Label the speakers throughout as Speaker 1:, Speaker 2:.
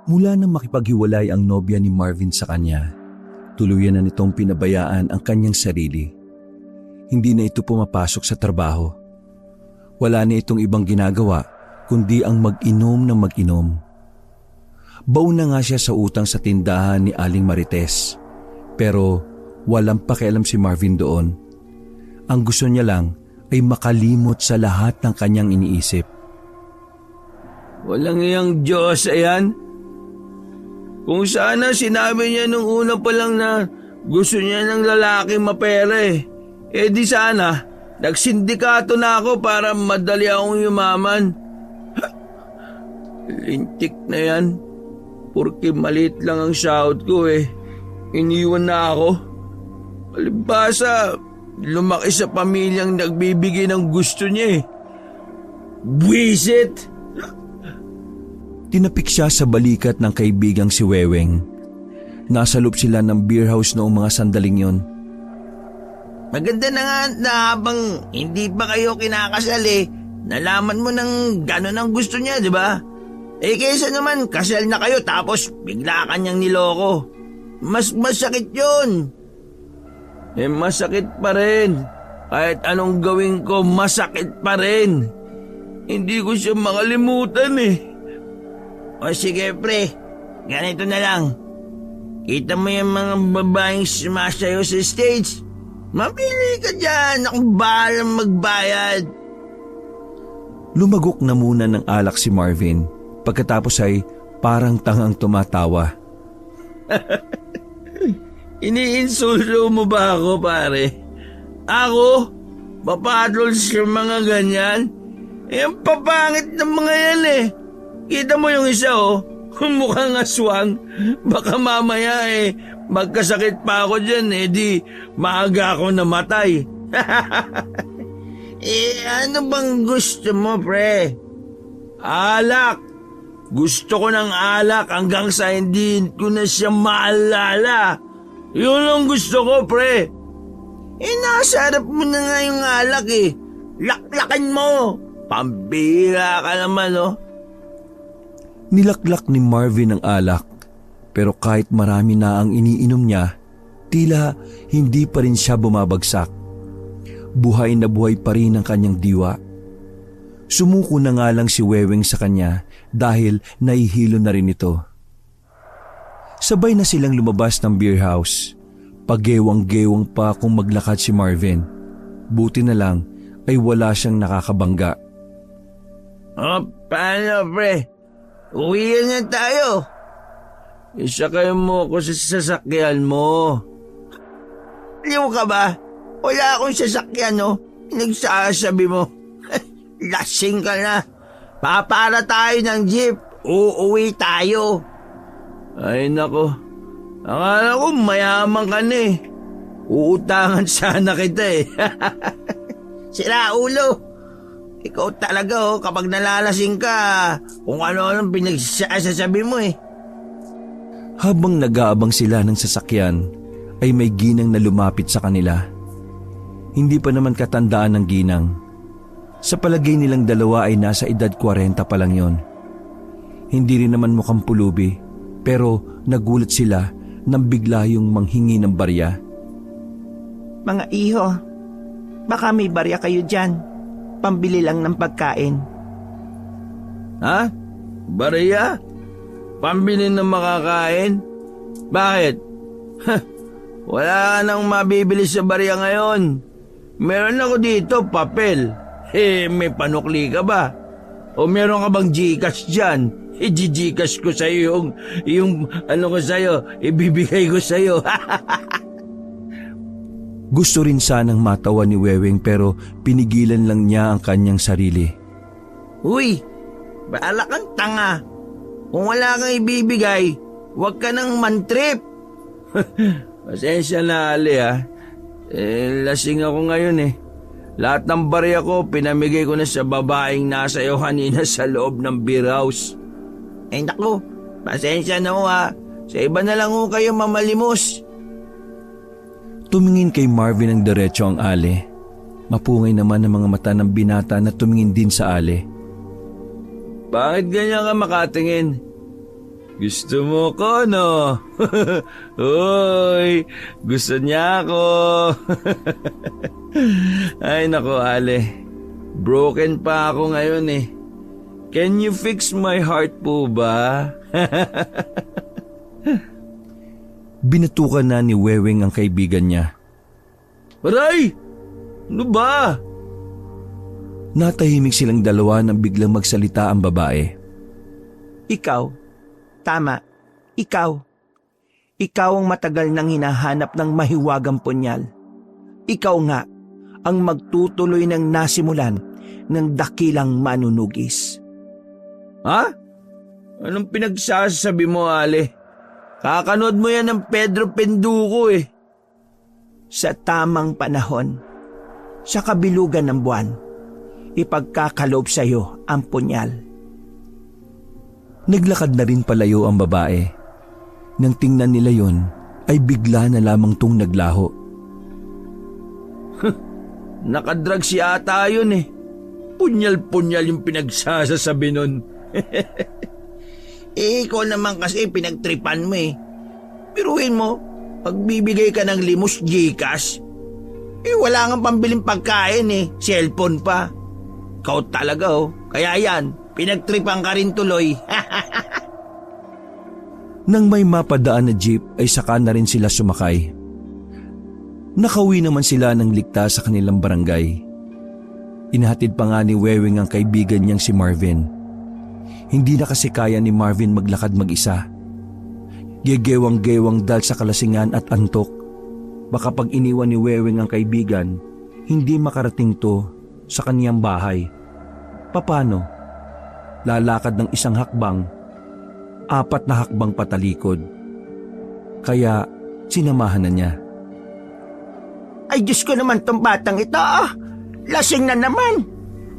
Speaker 1: Mula nang makipaghiwalay ang nobya ni Marvin sa kanya, tuluyan na nitong pinabayaan ang kanyang sarili. Hindi na ito pumapasok sa trabaho. Wala na itong ibang ginagawa kundi ang mag-inom ng mag-inom. Baon na nga siya sa utang sa tindahan ni Aling Marites, pero walang pakialam si Marvin doon. Ang gusto niya lang ay makalimot sa lahat ng kanyang iniisip.
Speaker 2: Walang iyang Diyos, ayan. Kung sana sinabi niya nung una pa lang na gusto niya ng lalaki mapere, di sana nagsindikato na ako para madali akong yumaman. Lintik na yan. Porque maliit lang ang sahod ko iniwan na ako. Palibhasa, lumaki sa pamilyang nagbibigay ng gusto niya Buwisit!
Speaker 1: Tinapik siya sa balikat ng kaibigang si Weweng. Nasa loob sila ng beer house noong mga sandaling yon.
Speaker 2: Maganda na nga na habang hindi pa kayo kinakasal nalaman mo ng gano'n ang gusto niya, di ba? Kaysa naman kasal na kayo tapos bigla kanyang niloko. Mas masakit yun. Masakit pa rin. Kahit anong gawin ko, masakit pa rin. Hindi ko siya makalimutan O sige pre, ganito na lang. Kita mo yung mga babaeng sumasayaw sa stage? Mamili ka dyan, akong bahalang magbayad.
Speaker 1: Lumagok na muna ng alak si Marvin. Pagkatapos ay parang tangang tumatawa.
Speaker 2: Iniinsulto mo ba ako, pare? Ako? Papatrol sa mga ganyan? Ang papangit ng mga yan Kita mo yung isa mukhang aswang. Baka mamaya magkasakit pa ako dyan di maaga ako namatay. Ano bang gusto mo, pre? Alak. Gusto ko ng alak hanggang sa hindi ko na siya maalala. Yun ang gusto ko, pre. Nasarap mo na nga yung alak Laklakan mo. Pambira ka naman,
Speaker 1: Nilaklak ni Marvin ang alak, pero kahit marami na ang iniinom niya, tila hindi pa rin siya bumabagsak. Buhay na buhay pa rin ang kanyang diwa. Sumuko na nga lang si Weweng sa kanya dahil nahihilo na rin ito. Sabay na silang lumabas ng beer house. Pagewang-gewang pa kung maglakad si Marvin. Buti na lang ay wala siyang nakakabangga.
Speaker 2: Paano, pre? Uwian na tayo. Isakay mo ako sa sasakyan mo. Aliw ka ba? Wala akong sasakyan, Pinagsasabi mo. Lasing ka na. Papara tayo ng jeep. Uuwi tayo. Ay, nako. Akala ko mayaman ka na Uutangan sana kita Sira ulo. Ikaw talaga kapag nalalasing ka, kung ano-anong pinagsasabi mo
Speaker 1: Habang nag-aabang sila ng sasakyan, ay may ginang na lumapit sa kanila. Hindi pa naman katandaan ng ginang. Sa palagay nilang dalawa ay nasa edad 40 pa lang yon. Hindi rin naman mukhang pulubi, pero nagulat sila nang bigla yung manghingi ng barya.
Speaker 3: Mga iho, baka may barya kayo dyan. Pambili lang ng pagkain.
Speaker 2: Ha? Barya? Pambili ng makakain? Bakit? Wala nang mabibili sa barya ngayon. Meron ako dito, papel. May panukli ka ba? O meron ka bang Gcash dyan? Gcash ko sa'yo yung ano ko sa'yo, ibibigay ko sa'yo.
Speaker 1: Gusto rin sanang matawa ni Weweng pero pinigilan lang niya ang kanyang sarili.
Speaker 2: Uy, baala kang tanga. Kung wala kang ibibigay, huwag ka nang mantrip. Pasensya na, Ali lasing ako ngayon Lahat ng barya ko, pinamigay ko na sa babaeng nasa iyo kanina sa loob ng beer house. Naku, pasensya na Sa iba na lang kayo mamalimos.
Speaker 1: Tumingin kay Marvin ng diretso ang Ali. Mapungay naman ang mga mata ng binata na tumingin din sa Ali.
Speaker 2: Bakit ganyan ka makatingin?
Speaker 1: Gusto mo ko, no? Uy, gusto niya ako. Ay, nako, Ale. Broken pa ako ngayon eh. Can you fix my heart po ba? Binatukan na ni Weweng ang kaibigan niya. Aray! Ano ba? Natahimik silang dalawa nang biglang magsalita ang babae.
Speaker 3: Ikaw, tama, ikaw. Ikaw ang matagal nang hinahanap ng mahiwagang punyal. Ikaw nga ang magtutuloy ng nasimulan ng dakilang manunugis.
Speaker 2: Ha? Anong pinagsasabi mo, Ale? Kakanood mo yan ng Pedro Penduko eh.
Speaker 3: Sa tamang panahon, sa kabilugan ng buwan, ipagkakaloob sa iyo ang punyal.
Speaker 1: Naglakad na rin palayo ang babae. Nang tingnan nila yon, ay bigla na lamang tung naglaho.
Speaker 2: Nakadrug si ata yun eh. Punyal-punyal yung pinagsasasabi nun. Ikaw naman kasi pinagtripan mo eh. Biruin mo, pagbibigay ka ng limos Gcash, wala kang pambiling pagkain eh, cellphone pa. Ikaw talaga oh, kaya yan, pinagtripan ka rin tuloy.
Speaker 1: Nang may mapadaan na jeep ay saka na rin sila sumakay. Nakauwi naman sila ng ligtas sa kanilang barangay. Inahatid pa nga ni Weweng ang kaibigan niyang si Marvin. Hindi na kasi kaya ni Marvin maglakad mag-isa. Gegewang-gewang dahil sa kalasingan at antok. Baka pag iniwan ni Weweng ang kaibigan, hindi makarating to sa kaniyang bahay. Papano? Lalakad ng isang hakbang, 4 na hakbang patalikod. Kaya sinamahan na niya.
Speaker 3: Ay Diyos ko naman tong batang ito ah. Lasing na naman.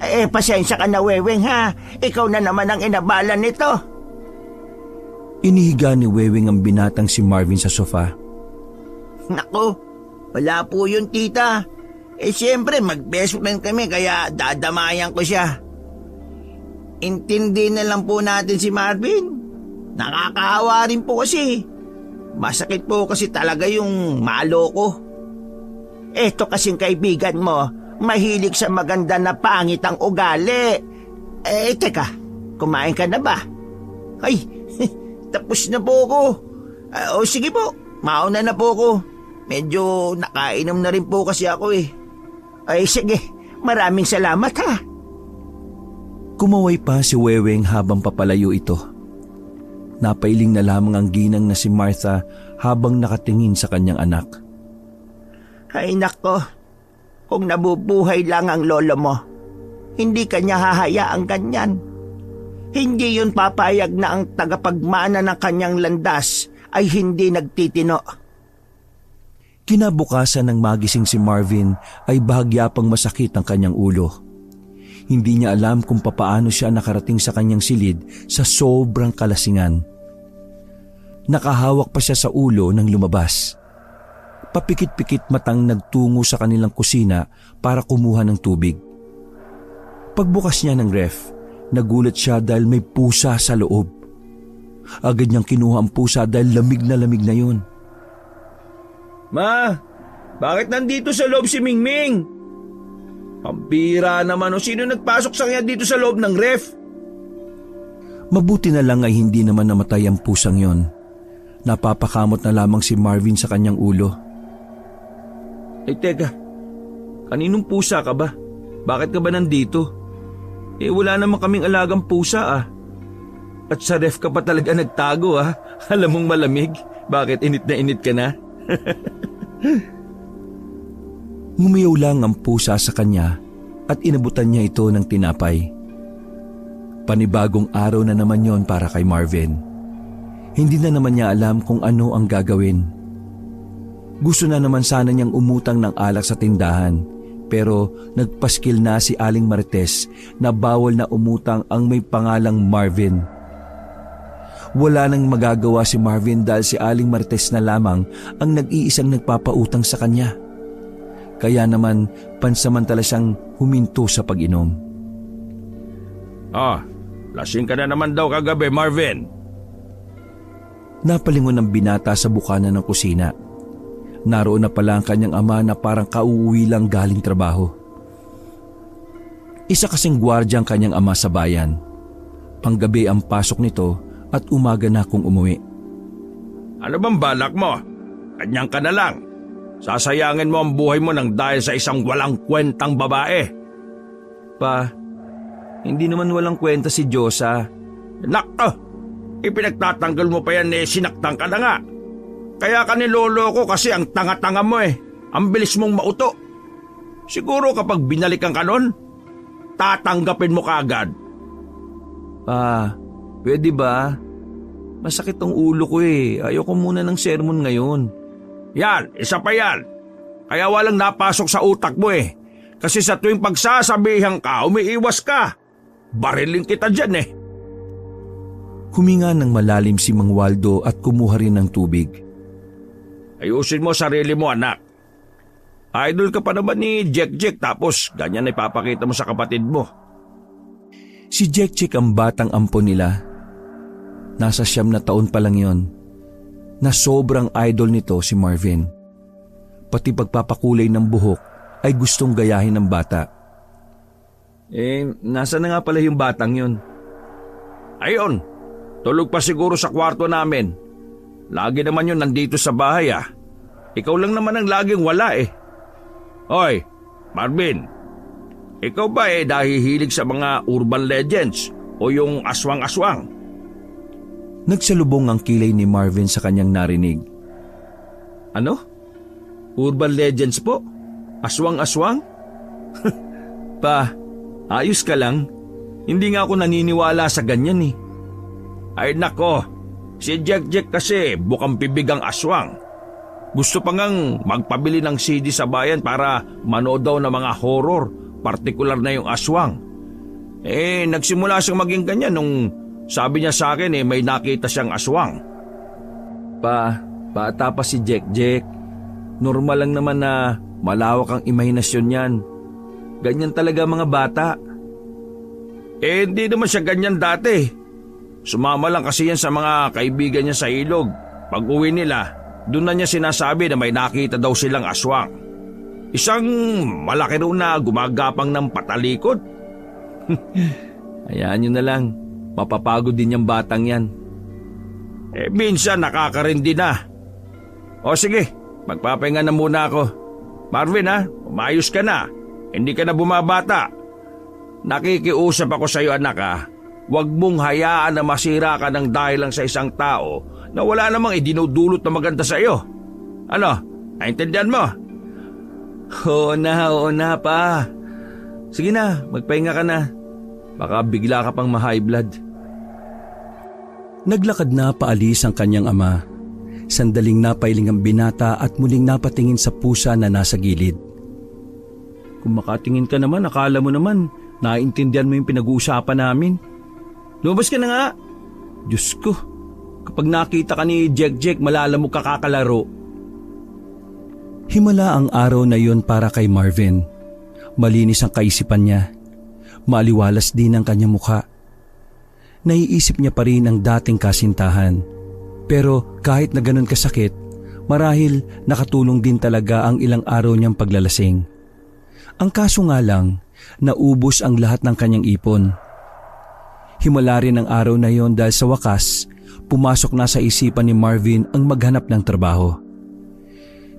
Speaker 3: Pasensya ka na Weweng ha. Ikaw na naman ang inabalan nito.
Speaker 1: Inihiga ni Weweng ang binatang si Marvin sa sofa.
Speaker 2: Naku, wala po yun tita. Siyempre mag-best friend kami kaya dadamayan ko siya. Intindi na lang po natin si Marvin. Nakakaawa rin po kasi. Masakit po kasi talaga yung malo ko.
Speaker 3: Eto kasing kaibigan mo, mahilig sa maganda na pangit ang ugali. Teka, kumain ka na ba?
Speaker 2: Ay, tapos na po ako. Sige po, mauna na po ako. Medyo nakainom na rin po kasi ako eh.
Speaker 3: Ay sige, maraming salamat ha.
Speaker 1: Kumaway pa si Weweng habang papalayo ito. Napailing na lamang ang ginang na si Martha habang nakatingin sa kanyang anak.
Speaker 3: Ay nako, kung nabubuhay lang ang lolo mo, hindi kanya hahayaang ganyan. Hindi yun papayag na ang tagapagmana ng kanyang landas ay hindi nagtitino.
Speaker 1: Kinabukasan ng magising si Marvin ay bahagya pang masakit ang kanyang ulo. Hindi niya alam kung papaano siya nakarating sa kanyang silid sa sobrang kalasingan. Nakahawak pa siya sa ulo nang lumabas. Papikit-pikit matang nagtungo sa kanilang kusina para kumuha ng tubig. Pagbukas niya ng ref, nagulat siya dahil may pusa sa loob. Agad niyang kinuha ang pusa dahil lamig na yun.
Speaker 2: Ma, bakit nandito sa loob si Mingming? Pampira naman o sino nagpasok sa kanya dito sa loob ng ref?
Speaker 1: Mabuti na lang ay hindi naman namatay ang pusang yon. Napapakamot na lamang si Marvin sa kanyang ulo.
Speaker 2: Teka, kaninong pusa ka ba? Bakit ka ba nandito? Wala naman kaming alagang pusa ah. At sa ref ka pa talaga nagtago ah. Alam mong malamig. Bakit init na init ka na?
Speaker 1: Ngumiyaw lang ang pusa sa kanya at inabutan niya ito ng tinapay. Panibagong araw na naman yon para kay Marvin. Hindi na naman niya alam kung ano ang gagawin. Gusto na naman sana niyang umutang ng alak sa tindahan, pero nagpaskil na si Aling Marites na bawal na umutang ang may pangalang Marvin. Wala nang magagawa si Marvin dahil si Aling Marites na lamang ang nag-iisang nagpapautang sa kanya. Kaya naman pansamantala siyang huminto sa pag-inom.
Speaker 2: Lasing ka na naman daw kagabi, Marvin.
Speaker 1: Napalingon ang binata sa bukana ng kusina. Naroon na pala ang kanyang ama na parang kauuwi lang galing trabaho. Isa kasing gwardya ang kanyang ama sa bayan. Panggabi ang pasok nito at umaga na kung umuwi.
Speaker 2: Ano bang balak mo? Kanyang ka na lang. Sasayangin mo ang buhay mo nang dahil sa isang walang kwentang babae.
Speaker 1: Pa, hindi naman walang kwenta si Diyosa.
Speaker 2: Nakto! Ipinagtatanggol mo pa yan sinaktan ka na nga. Kaya ka niloloko kasi ang tanga-tanga mo Ang bilis mong mauto. Siguro kapag binalikan ka nun, tatanggapin mo kaagad.
Speaker 1: Pa, pwede ba? Masakit ang ulo ko Ayoko muna ng sermon ngayon.
Speaker 2: Yan, isa pa yan. Kaya walang napasok sa utak mo Kasi sa tuwing pagsasabihan ka, umiiwas ka. Barilin kita dyan
Speaker 1: Huminga ng malalim si Mang Waldo at kumuha rin ng tubig.
Speaker 2: Ayusin mo sarili mo, anak. Idol ka pa naman ni Jack tapos ganyan na ipapakita mo sa kapatid mo.
Speaker 1: Si Jack ang batang ampon nila. Nasa 9 na taon pa lang yon. Na sobrang idol nito si Marvin. Pati pagpapakulay ng buhok ay gustong gayahin ng bata. Nasa na nga pala yung batang yon?
Speaker 2: Ayun, tulog pa siguro sa kwarto namin. Lagi naman yun nandito sa bahay Ikaw lang naman ang laging wala Hoy, Marvin. Ikaw ba dahil hilig sa mga urban legends o yung aswang-aswang?
Speaker 1: Nagsalubong ang kilay ni Marvin sa kanyang narinig.
Speaker 2: Ano? Urban legends po? Aswang-aswang?
Speaker 1: Pa, ayos ka lang. Hindi nga ako naniniwala sa ganyan
Speaker 2: Ay nako, si Jack kasi bukang pibigang aswang. Gusto pa ngang magpabili ng CD sa bayan para manood daw ng mga horror, partikular na yung aswang. Nagsimula siyang maging ganyan nung sabi niya sa akin may nakita siyang aswang.
Speaker 1: Pa, bata pa si Jack. Normal lang naman na malawak ang imahinasyon yan. Ganyan talaga mga bata.
Speaker 2: Hindi naman siya ganyan dati. Sumama lang kasi yan sa mga kaibigan niya sa ilog. Pag uwi nila, doon na niya sinasabi na may nakita daw silang aswang. Isang malaki raw na gumagapang ng patalikod.
Speaker 1: Hayaan niyo na lang. Mapapagod din yung batang yan.
Speaker 2: Minsan nakakarindi na. O sige, magpapahinga na muna ako. Marvin umayos ka na. Hindi ka na bumabata. Nakikiusap ako sa iyo anak Huwag mong hayaan na masira ka ng dahil lang sa isang tao na wala namang idinudulot na maganda sa iyo. Ano, naintindihan mo?
Speaker 1: Oo na pa. Sige na, magpahinga ka na. Baka bigla ka pang ma-high blood. Naglakad na paalis ang kanyang ama. Sandaling napailing ang binata at muling napatingin sa pusa na nasa gilid. Kung makatingin ka naman, akala mo naman, naintindihan mo yung pinag-uusapan namin. Lumabas ka na nga. Diyos ko, kapag nakita ka ni Jack, malalamog ka kakalaro. Himala ang araw na yon para kay Marvin. Malinis ang kaisipan niya. Maliwalas din ang kanyang mukha. Naiisip niya pa rin ang dating kasintahan. Pero kahit na ganun kasakit, marahil nakatulong din talaga ang ilang araw niyang paglalasing. Ang kaso nga lang, naubos ang lahat ng kanyang ipon. Himala rin ang araw na yon dahil sa wakas, pumasok na sa isipan ni Marvin ang maghanap ng trabaho.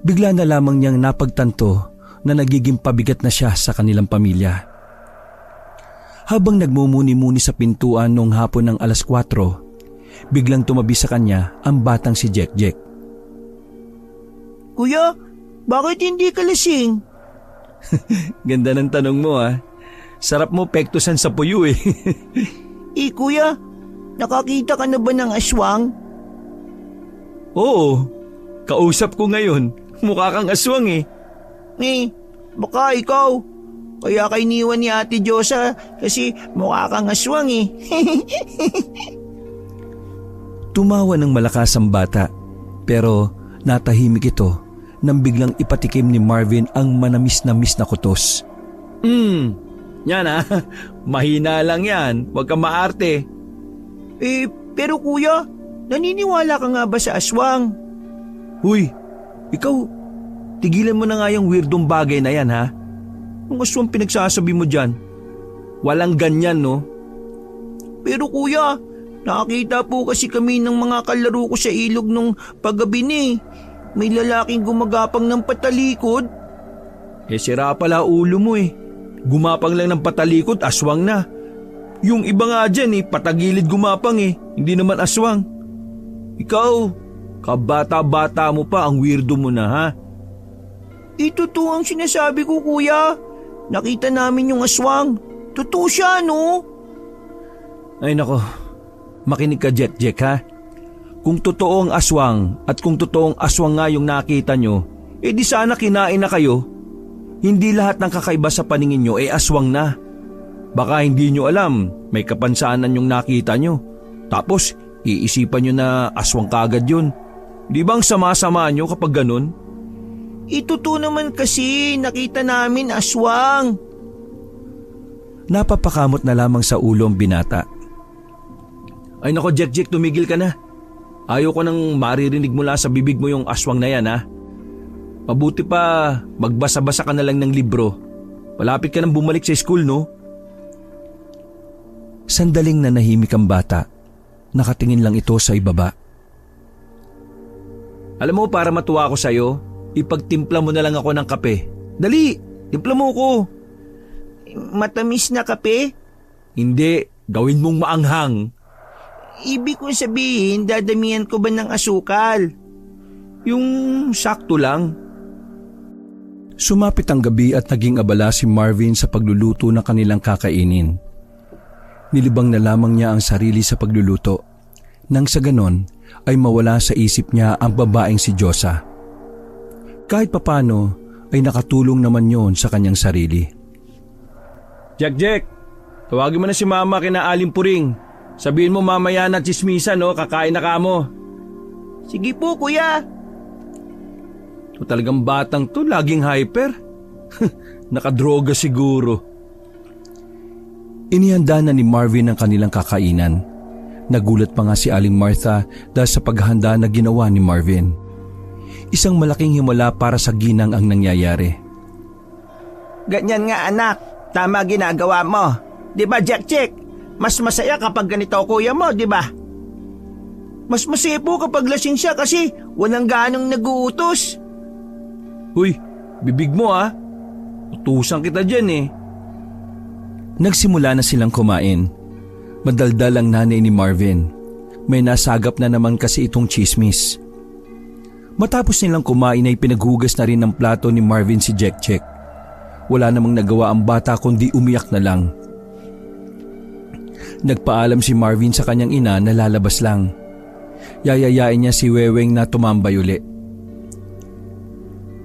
Speaker 1: Bigla na lamang niyang napagtanto na nagiging pabigat na siya sa kanilang pamilya. Habang nagmumuni-muni sa pintuan noong hapon ng 4:00, biglang tumabi sa kanya ang batang si Jack.
Speaker 3: Kuya, bakit hindi ka lasing?
Speaker 1: Ganda ng tanong mo Sarap mo pektusan sa puyo
Speaker 3: Kuya, nakakita ka na ba ng aswang?
Speaker 1: Oo, kausap ko ngayon. Mukha kang aswang
Speaker 3: Baka ikaw. Kaya kay iniwan ni Ate Diyosa kasi mukha kang aswang
Speaker 1: Tumawa ng malakas ang bata, pero natahimik ito nang biglang ipatikim ni Marvin ang manamis-namis na kutos. Yan mahina lang yan, huwag kang maarte.
Speaker 3: Pero kuya, naniniwala ka nga ba sa aswang?
Speaker 1: Huy, ikaw, tigilan mo na nga yung weirdong bagay na yan ha. Ang aswang pinagsasabi mo dyan. Walang ganyan no.
Speaker 3: Pero kuya, nakakita po kasi kami ng mga kalaro ko sa ilog nung paggabi ni. May lalaking gumagapang ng patalikod.
Speaker 1: Sira pala ulo mo eh. Gumapang lang ng patalikod, aswang na. Yung iba nga dyan patagilid gumapang hindi naman aswang. Ikaw, kabata-bata mo pa, ang weirdo mo na ha.
Speaker 3: Totoo ang sinasabi ko kuya. Nakita namin yung aswang. Totoo siya no?
Speaker 1: Ay nako, makinig ka Jack ha. Kung totoo ang aswang at kung totoong aswang nga yung nakita nyo, di sana kinain na kayo. Hindi lahat ng kakaiba sa paningin nyo aswang na. Baka hindi nyo alam, may kapansanan yung nakita nyo. Tapos, iisipan nyo na aswang kagad yun. Di ba ang sama-sama nyo kapag ganun?
Speaker 3: Totoo naman kasi nakita namin aswang.
Speaker 1: Napapakamot na lamang sa ulo ang binata. Ay nako Jack, tumigil ka na. Ayaw ko nang maririnig mula sa bibig mo yung aswang na yan ha. Mabuti pa magbasa-basa ka na lang ng libro. Malapit ka nang bumalik sa school no? Sandaling nanahimik ang bata. Nakatingin lang ito sa ibaba. Alam mo, para matuwa ako sa'yo, ipagtimpla mo na lang ako ng kape. Dali, timpla mo ko.
Speaker 3: Matamis na kape?
Speaker 1: Hindi, gawin mong maanghang.
Speaker 3: Ibig ko sabihin, dadamihan ko ba ng asukal?
Speaker 1: Yung sakto lang. Sumapit ang gabi at naging abala si Marvin sa pagluluto ng kanilang kakainin. Nilibang na lamang niya ang sarili sa pagluluto. Nang sa ganon ay mawala sa isip niya ang babaeng si Josa. Kahit papano ay nakatulong naman yon sa kanyang sarili. Jack, tawagin mo na si mama kina Aling Puring. Sabihin mo mamaya na chismisan kakain na ka mo.
Speaker 3: Sige po kuya.
Speaker 1: O talagang batang to, laging hyper. Nakadroga siguro. Inihanda na ni Marvin ang kanilang kakainan. Nagulat pa nga si Aling Martha dahil sa paghahanda na ginawa ni Marvin. Isang malaking himala para sa ginang ang nangyayari.
Speaker 3: Ganyan nga anak, tama ginagawa mo. Di ba Jack? Mas masaya kapag ganito kuya mo, di ba? Mas masaya po kapag lasing siya kasi walang ganong nag-uutos.
Speaker 1: Huy, bibig mo ha. Utusan kita dyan Nagsimula na silang kumain. Madaldal ang nanay ni Marvin. May nasagap na naman kasi itong chismis. Matapos nilang kumain ay pinaghugas na rin ng plato ni Marvin si Jack. Wala namang nagawa ang bata kundi umiyak na lang. Nagpaalam si Marvin sa kanyang ina na lalabas lang. Yayayain niya si Weweng na tumambay uli.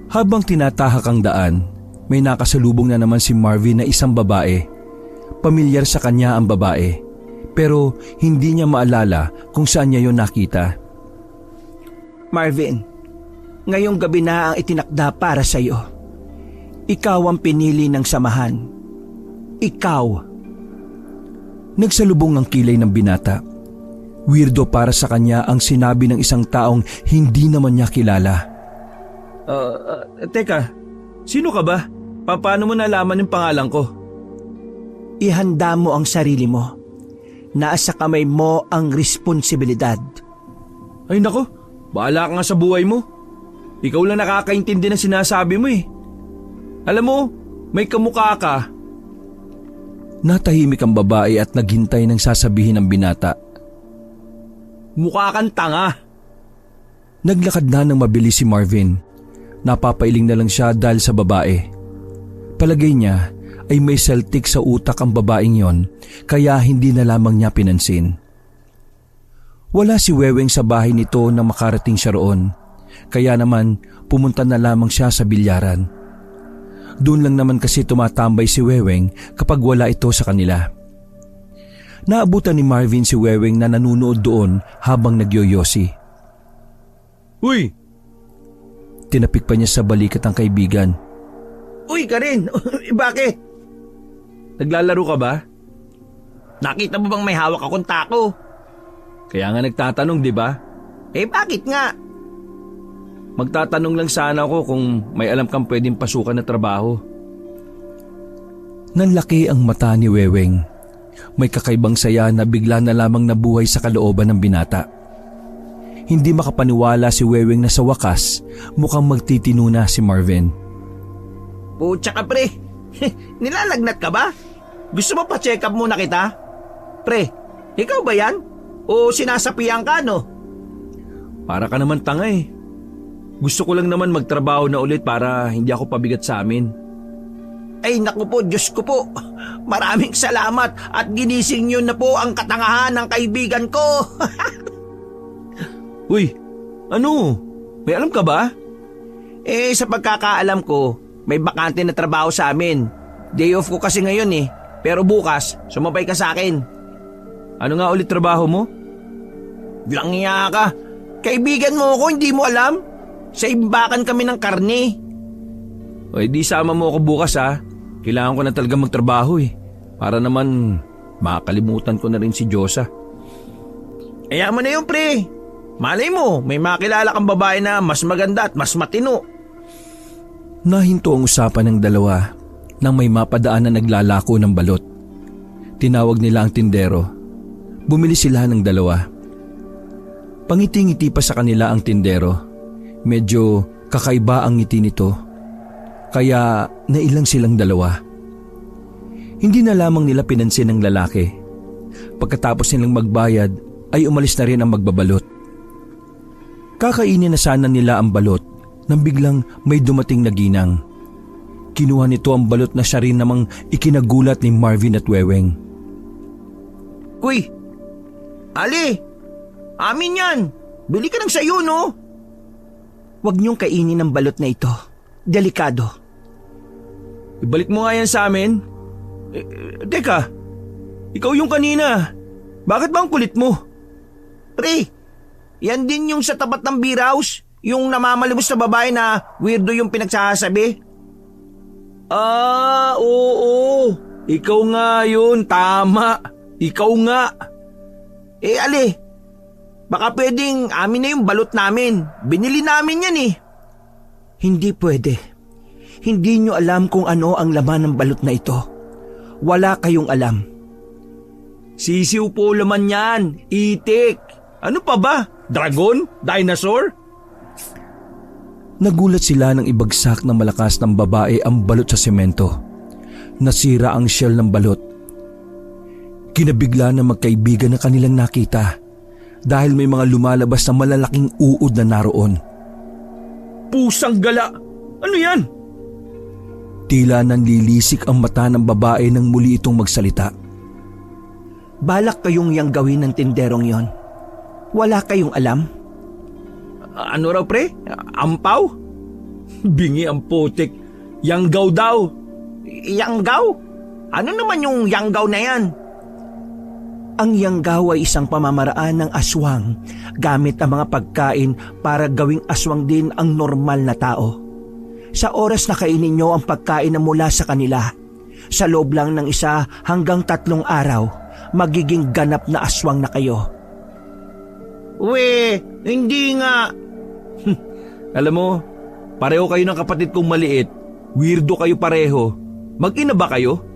Speaker 1: Habang tinatahak ang daan, may nakasalubong na naman si Marvin na isang babae. Pamilyar sa kanya ang babae, pero hindi niya maalala kung saan niya yon nakita.
Speaker 3: Marvin, ngayong gabi na ang itinakda para sa iyo. Ikaw ang pinili ng samahan. Ikaw.
Speaker 1: Nagsalubong ang kilay ng binata. Weirdo para sa kanya ang sinabi ng isang taong hindi naman niya kilala. Teka, sino ka ba? Paano mo nalaman yung pangalan ko?
Speaker 3: Ihanda mo ang sarili mo. Nasa kamay mo ang responsibilidad.
Speaker 1: Ay nako, bahala ka nga sa buhay mo. Ikaw lang nakakaintindi ng sinasabi mo Alam mo, may kamukha ka. Natahimik ang babae at naghintay ng sasabihin ng binata. Mukha kang tanga. Naglakad na ng mabilis si Marvin. Napapailing na lang siya dahil sa babae. Palagay niya ay may saltik sa utak ang babaeng yon, kaya hindi na lamang niya pinansin. Wala si Weweng sa bahay nito nang makarating siya roon, kaya naman pumunta na lamang siya sa bilyaran. Doon lang naman kasi tumatambay si Weweng kapag wala ito sa kanila. Naabutan ni Marvin si Weweng na nanunood doon habang nagyoyosi. Uy! Tinapik pa niya sa balikat ang kaibigan.
Speaker 3: Uy Karen, bakit?
Speaker 1: Naglalaro ka ba?
Speaker 2: Nakita mo bang may hawak akong tako?
Speaker 1: Kaya nga nagtatanong, di ba?
Speaker 3: Eh bakit nga?
Speaker 1: Magtatanong lang sana ako kung may alam kang pwedeng pasukan na trabaho. Nanlaki ang mata ni Weweng. May kakaibang saya na bigla na lamang nabuhay sa kalooban ng binata. Hindi makapaniwala si Weweng na sa wakas mukhang magtitino na si Marvin.
Speaker 3: Putya ka pre, nilalagnat ka ba? Gusto mo pa-check up muna kita? Pre, ikaw ba yan? O sinasapian ka no?
Speaker 1: Para ka naman tanga eh. Gusto ko lang naman magtrabaho na ulit para hindi ako pabigat sa amin.
Speaker 3: Ay naku po, Diyos ko po. Maraming salamat at ginising niyo na po ang katangahan ng kaibigan ko.
Speaker 1: Uy, ano? May alam ka ba?
Speaker 3: Eh sa pagkakaalam ko, may bakante na trabaho sa amin. Day off ko kasi ngayon eh. Pero bukas, sumabay ka sa akin.
Speaker 1: Ano nga ulit trabaho mo?
Speaker 3: Langya ka. Kaibigan mo ako, hindi mo alam? Sa imbakan kami ng karne.
Speaker 1: O di sama mo ako bukas ha. Kailangan ko na talaga magtrabaho eh. Para naman makakalimutan ko na rin si Diyosa.
Speaker 3: Kaya mo na yun pre. Malay mo, may makilala kang babae na mas maganda at mas matino.
Speaker 1: Nahinto ang usapan ng dalawa nang may mapadaan na naglalako ng balot. Tinawag nila ang tindero. Bumili sila ng dalawa. Pangiti-ngiti pa sa kanila ang tindero. Medyo kakaiba ang ngiti nito. Kaya nailang silang dalawa. Hindi na lamang nila pinansin ng lalaki. Pagkatapos nilang magbayad ay umalis na rin ang magbabalot. Kakainin na sana nila ang balot nang biglang may dumating na ginang. Kinuha nito ang balot na siya rin namang ikinagulat ni Marvin at Weweng.
Speaker 3: Uy! Ali! Amin yan! Bili ka ng sayo no? Huwag niyong kainin ang balot na ito. Delikado.
Speaker 1: Ibalik mo nga yan sa amin. Teka, ikaw yung kanina. Bakit ba ang kulit mo?
Speaker 3: Pre, yan din yung sa tapat ng beer house. Yung namamalimos na babae na weirdo yung pinagsasabi.
Speaker 1: Ah, oo. Ikaw nga yun, tama. Ikaw nga.
Speaker 3: Eh Ali, baka pwedeng amin na yung balot namin. Binili namin yan eh. Hindi pwede. Hindi nyo alam kung ano ang laman ng balot na ito. Wala kayong alam.
Speaker 1: Sisiw po laman yan, itik. Ano pa ba? Dragon? Dinosaur? Nagulat sila nang ibagsak ng malakas ng babae ang balot sa semento. Nasira ang shell ng balot. Kinabigla ng magkaibigan na kanilang nakita dahil may mga lumalabas na malalaking uod na naroon. Pusang gala! Ano yan? Tila nanlilisik ang mata ng babae nang muli itong magsalita.
Speaker 3: Balak kayong yang gawin ng tinderong yon. Wala kayong alam?
Speaker 1: Ano raw pre? Ampaw? Bingi ang putik. Yanggaw daw.
Speaker 3: Yanggaw? Ano naman yung yanggaw na yan? Ang yanggaw ay isang pamamaraan ng aswang gamit ang mga pagkain para gawing aswang din ang normal na tao. Sa oras na kainin nyo ang pagkain na mula sa kanila, sa loob lang ng 1 hanggang 3 araw, magiging ganap na aswang na kayo. We, hindi nga.
Speaker 1: Alam mo, pareho kayo ng kapatid kong maliit. Weirdo kayo pareho. Mag-ina ba kayo?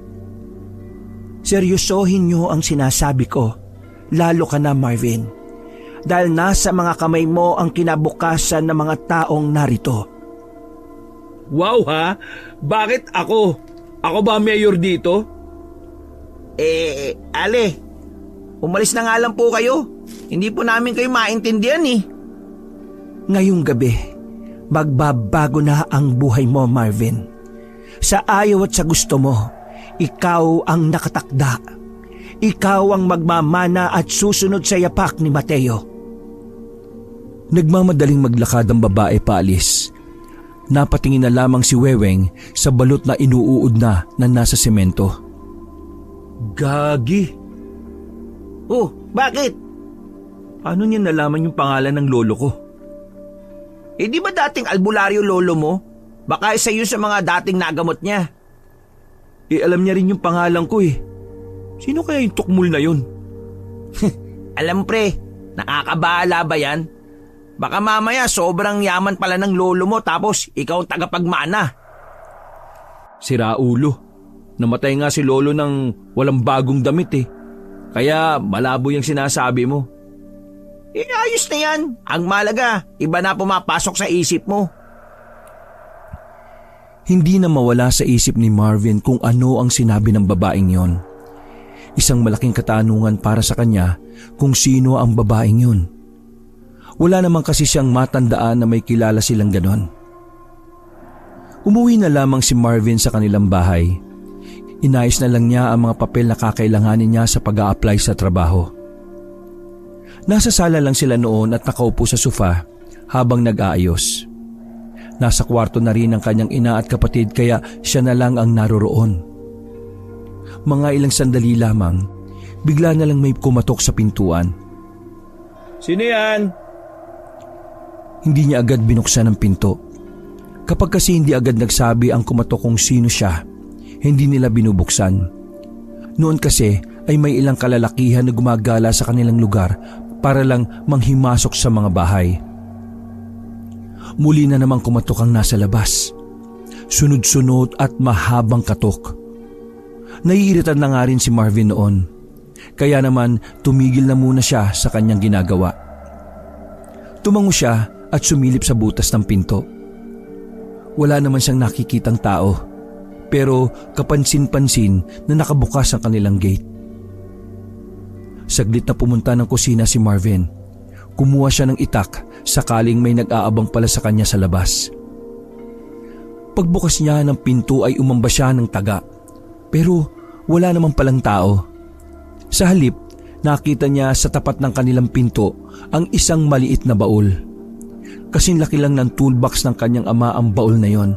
Speaker 3: Seryosohin nyo ang sinasabi ko, lalo ka na Marvin. Dahil nasa mga kamay mo ang kinabukasan ng mga taong narito.
Speaker 1: Wow ha? Bakit ako? Ako ba mayor dito?
Speaker 3: Ale, umalis na nga lang po kayo. Hindi po namin kayo maintindihan eh. Ngayong gabi, magbabago na ang buhay mo, Marvin. Sa ayaw at sa gusto mo, ikaw ang nakatakda. Ikaw ang magmamana at susunod sa yapak ni Mateo.
Speaker 1: Nagmamadaling maglakad ang babae paalis. Napatingin na lamang si Weweng sa balot na inuuod na nasa semento. Gagi!
Speaker 3: Oh, bakit?
Speaker 1: Paano niya nalaman yung pangalan ng lolo ko?
Speaker 3: Eh di ba dating albularyo lolo mo? Baka isa yun sa mga dating nagamot niya.
Speaker 1: Alam niya rin yung pangalan ko eh. Sino kaya yung tukmul na yun?
Speaker 3: Alam pre,
Speaker 2: Nakakabahala ba yan? Baka mamaya sobrang yaman pala ng lolo mo tapos ikaw ang tagapagmana.
Speaker 1: Sira ulo. Namatay nga si lolo ng walang bagong damit eh. Kaya malabo yung sinasabi mo.
Speaker 2: Ayos na yan. Ang malaga, iba na pumapasok sa isip mo.
Speaker 1: Hindi na mawala sa isip ni Marvin kung ano ang sinabi ng babaeng yon. Isang malaking katanungan para sa kanya kung sino ang babaeng yon. Wala naman kasi siyang matandaan na may kilala silang ganon. Umuwi na lamang si Marvin sa kanilang bahay. Inayos na lang niya ang mga papel na kakailanganin niya sa pag-a-apply sa trabaho. Nasa sala lang sila noon at nakaupo sa sofa habang nag-aayos. Nasa kwarto na rin ang kanyang ina at kapatid kaya siya na lang ang naroroon. Mga ilang sandali lamang, bigla na lang may kumatok sa pintuan.
Speaker 2: Sino yan?
Speaker 1: Hindi niya agad binuksan ang pinto. Kapag kasi hindi agad nagsabi ang kumatok kung sino siya, hindi nila binubuksan. Noon kasi ay may ilang kalalakihan na gumagala sa kanilang lugar para lang manghimasok sa mga bahay. Muli na namang kumatok ang nasa labas. Sunod-sunod at mahabang katok. Naiiritan na nga rin si Marvin noon. Kaya naman tumigil na muna siya sa kanyang ginagawa. Tumango siya at sumilip sa butas ng pinto. Wala naman siyang nakikitang tao, pero kapansin-pansin na nakabukas ang kanilang gate. Saglit na pumunta ng kusina si Marvin. Kumuha siya ng itak sakaling may nag-aabang pala sa kanya sa labas. Pagbukas niya ng pinto ay umamba siya ng taga, pero wala naman palang tao. Sa halip, nakita niya sa tapat ng kanilang pinto ang isang maliit na baul. Kasing laki lang ng toolbox ng kanyang ama ang baul na yon.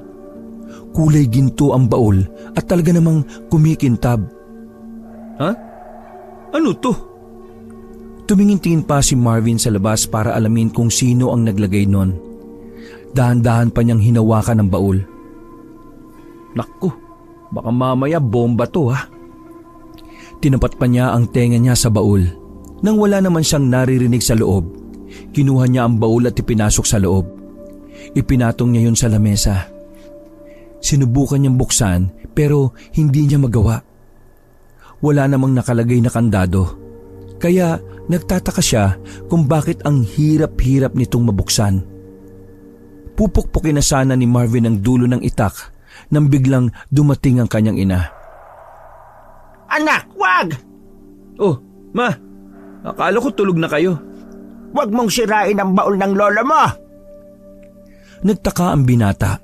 Speaker 1: Kulay ginto ang baul at talaga namang kumikintab. Ha? Ano to? Tumingin-tingin pa si Marvin sa labas para alamin kung sino ang naglagay nun. Dahan-dahan pa niyang hinawakan ang baul. Naku, baka mamaya bomba to ha. Tinapat pa niya ang tenga niya sa baul. Nang wala naman siyang naririnig sa loob, kinuha niya ang baul at ipinasok sa loob. Ipinatong niya yun sa lamesa. Sinubukan niyang buksan pero hindi niya magawa. Wala namang nakalagay na kandado. Kaya nagtataka siya kung bakit ang hirap-hirap nitong mabuksan. Pupukpukin na sana ni Marvin ang dulo ng itak nang biglang dumating ang kanyang ina.
Speaker 3: Anak, wag!
Speaker 1: Oh, ma, akala ko tulog na kayo.
Speaker 3: Wag mong sirain ang baul ng lola mo!
Speaker 1: Nagtaka ang binata.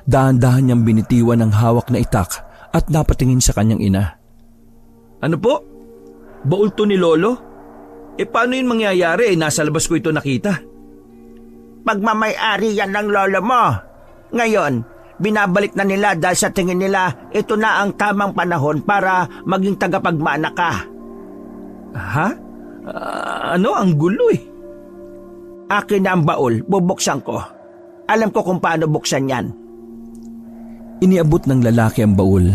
Speaker 1: Dahan-dahan niyang binitiwan ang hawak na itak at napatingin sa kanyang ina. Ano po? Baul to ni lolo? Paano yun mangyayari? Nasa labas ko ito nakita.
Speaker 3: Pagmamay-ari yan ng lola mo. Ngayon, binabalik na nila dahil sa tingin nila ito na ang tamang panahon para maging tagapagmana ka.
Speaker 1: Ha? Ano? Ang gulo eh.
Speaker 3: Akin na ang baul, bubuksan ko. Alam ko kung paano buksan yan.
Speaker 1: Iniabot ng lalaki ang baul.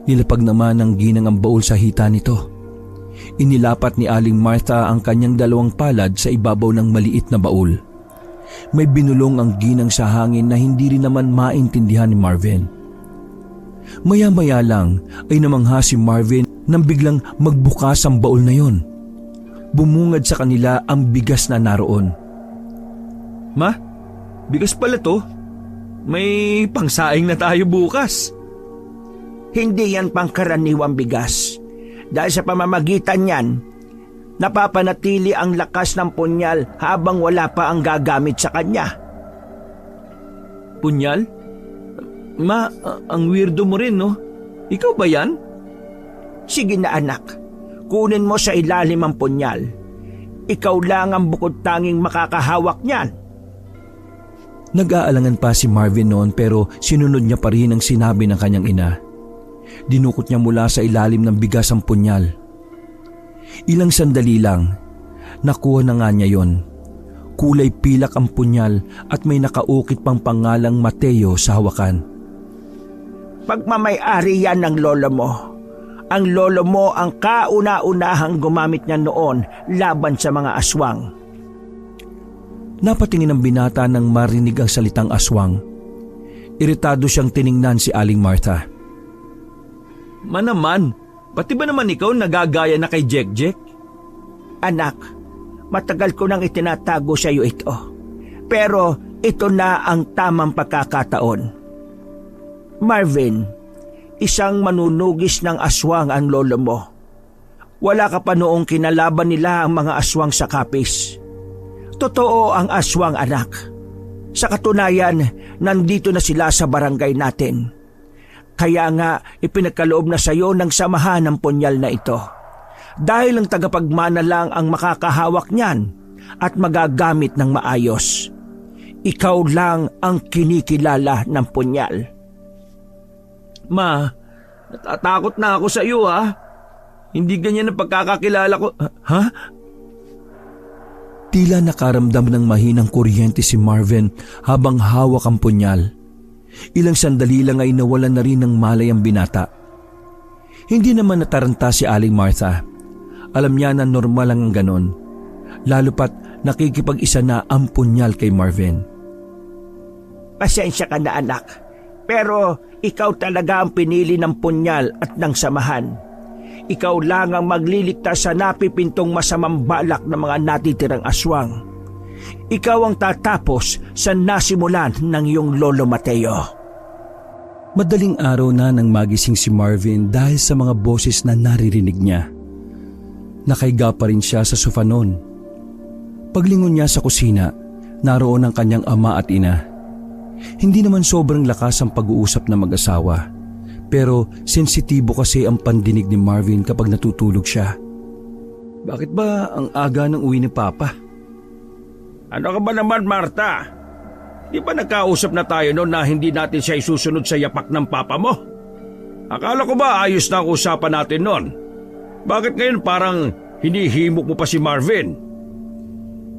Speaker 1: Nilapag naman ng ginang ang baul sa hita nito. Inilapat ni Aling Martha ang kanyang dalawang palad sa ibabaw ng maliit na baul. May binulong ang ginang sa hangin na hindi rin naman maintindihan ni Marvin. Maya-maya lang ay namangha si Marvin nang biglang magbukas ang baul na yon. Bumungad sa kanila ang bigas na naroon. Ma, bigas pala to. May pangsaing na tayo bukas.
Speaker 3: Hindi yan pangkaraniwang bigas. Dahil sa pamamagitan yan, napapanatili ang lakas ng punyal habang wala pa ang gagamit sa kanya.
Speaker 1: Punyal? Ma, ang weirdo mo rin no? Ikaw ba yan?
Speaker 3: Sige na anak, kunin mo sa ilalim ang punyal. Ikaw lang ang bukod tanging makakahawak niyan.
Speaker 1: Nag-aalangan pa si Marvin noon pero sinunod niya pa rin ang sinabi ng kanyang ina. Dinukot niya mula sa ilalim ng bigas ang punyal. Ilang sandali lang, nakuha na nga niya yon. Kulay pilak ang punyal at may nakaukit pang pangalang Mateo sa hawakan.
Speaker 3: Pagmamay-ari yan ng lolo mo. ang lolo mo ang kauna-unahang gumamit niya noon laban sa mga aswang.
Speaker 1: Napatingin ang binata nang marinig ang salitang aswang. Iritado siyang tiningnan si Aling Martha.
Speaker 2: Manaman, pati ba naman ikaw nagagaya na kay Jack?
Speaker 3: Anak, matagal ko nang itinatago sa iyo ito. Pero ito na ang tamang pagkakataon. Marvin, isang manunugis ng aswang ang lolo mo. Wala ka pa noong kinalaban nila ang mga aswang sa kapis. Totoo ang aswang, anak. Sa katunayan, nandito na sila sa barangay natin. Kaya nga ipinagkaloob na sa iyo ng samahan ng punyal na ito. Dahil ang tagapagmana lang ang makakahawak niyan at magagamit ng maayos. Ikaw lang ang kinikilala ng punyal.
Speaker 2: Ma, natatakot na ako sa iyo ha. Hindi ganyan ang pagkakakilala ko. Ha?
Speaker 1: Tila nakaramdam ng mahinang kuryente si Marvin habang hawak ang punyal. Ilang sandali lang ay nawalan na rin ng malay ang binata. Hindi naman nataranta si Aling Martha. Alam niya na normal lang ang ganon. Lalo pat nakikipag-isa na ang punyal kay Marvin.
Speaker 3: Pasensya ka na, anak. Pero ikaw talaga ang pinili ng punyal at ng samahan. Ikaw lang ang magliligtas sa napipintong masamang balak ng mga natitirang aswang. Ikaw ang tatapos sa nasimulan ng iyong lolo Mateo.
Speaker 1: Madaling araw na nang magising si Marvin dahil sa mga boses na naririnig niya. Nakahiga pa rin siya sa sofa noon. Paglingon niya sa kusina, naroon ang kanyang ama at ina. Hindi naman sobrang lakas ang pag-uusap ng mag-asawa, pero sensitibo kasi ang pandinig ni Marvin kapag natutulog siya. Bakit ba ang aga ng uwi ni Papa?
Speaker 2: Ano ka ba naman, Martha? Di ba nagkausap na tayo noon na hindi natin siya isusunod sa yapak ng papa mo? Akala ko ba ayos na ang usapan natin noon? Bakit ngayon parang hinihimok mo pa si Marvin?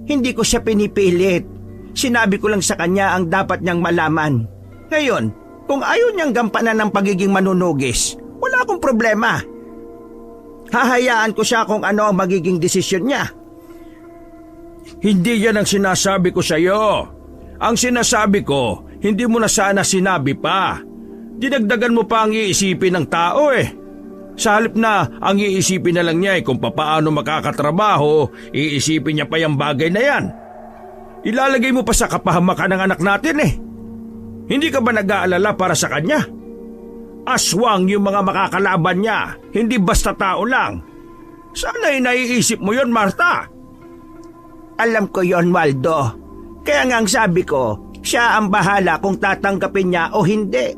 Speaker 3: Hindi ko siya pinipilit. Sinabi ko lang sa kanya ang dapat niyang malaman. Ngayon, kung ayaw niyang gampanan ng pagiging manunugis, wala akong problema. Hahayaan ko siya kung ano ang magiging desisyon niya.
Speaker 2: Hindi yan ang sinasabi ko sa iyo. Ang sinasabi ko, hindi mo na sana sinabi pa. Dinagdagan mo pa ang iisipin ng tao eh. Sa halip na ang iisipin na lang niya ay kung paano makakatrabaho, iisipin niya pa yung bagay na yan. Ilalagay mo pa sa kapahamakan ng anak natin eh. Hindi ka ba nag-aalala para sa kanya? Aswang yung mga makakalaban niya, hindi basta tao lang. Sana'y naiisip mo yon, Martha.
Speaker 3: Alam ko yon, Waldo. Kaya nga ang sabi ko, siya ang bahala kung tatanggapin niya o hindi.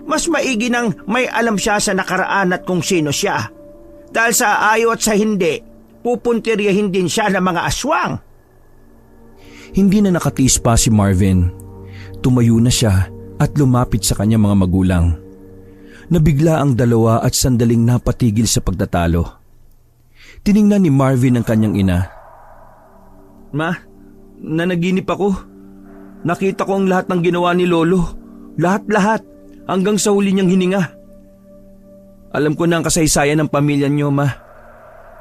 Speaker 3: Mas maigi nang may alam siya sa nakaraan at kung sino siya. Dahil sa ayaw at sa hindi, pupuntiryahin din siya ng mga aswang.
Speaker 1: Hindi na nakatiis pa si Marvin. Tumayo na siya at lumapit sa kanyang mga magulang. Nabigla ang dalawa at sandaling napatigil sa pagtatalo. Tiningnan ni Marvin ang kanyang ina.
Speaker 2: Ma, nanaginip ako. Nakita ko ang lahat ng ginawa ni Lolo. Lahat-lahat, hanggang sa huli niyang hininga. Alam ko na ang kasaysayan ng pamilya niyo, Ma.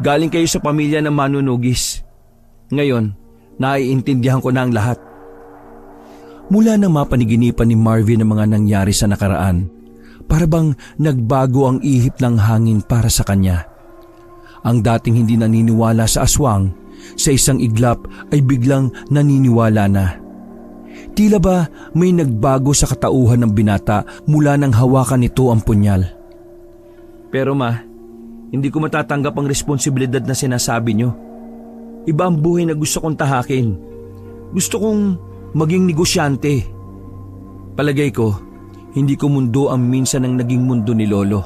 Speaker 2: Galing kayo sa pamilya ng manunugis. Ngayon, naiintindihan ko na ang lahat. Mula nang mapaniginipan ni Marvin ang mga nangyari sa nakaraan, para bang nagbago ang ihip ng hangin para sa kanya. Ang dating hindi naniniwala sa aswang, sa isang iglap ay biglang naniniwala na. Tila ba may nagbago sa katauhan ng binata mula nang hawakan nito ang punyal. Pero Ma, hindi ko matatanggap ang responsibilidad na sinasabi niyo. Iba ang buhay na gusto kong tahakin. Gusto kong maging negosyante. Palagay ko, hindi ko mundo ang minsan ang naging mundo ni Lolo.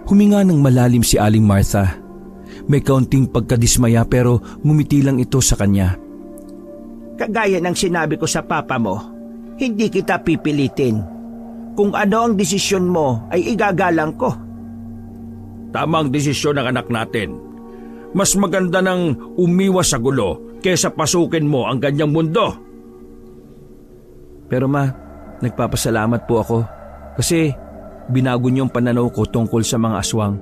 Speaker 2: Huminga ng malalim si Aling Martha. May kaunting pagkadismaya pero ngumiti lang ito sa kanya.
Speaker 3: Kagaya ng sinabi ko sa papa mo, hindi kita pipilitin. Kung ano ang desisyon mo ay igagalang ko.
Speaker 2: Tamang desisyon ng anak natin. Mas maganda nang umiwas sa gulo kesa pasukin mo ang ganyang mundo. Pero Ma, nagpapasalamat po ako kasi
Speaker 1: binago niyo ang pananaw ko tungkol sa mga aswang.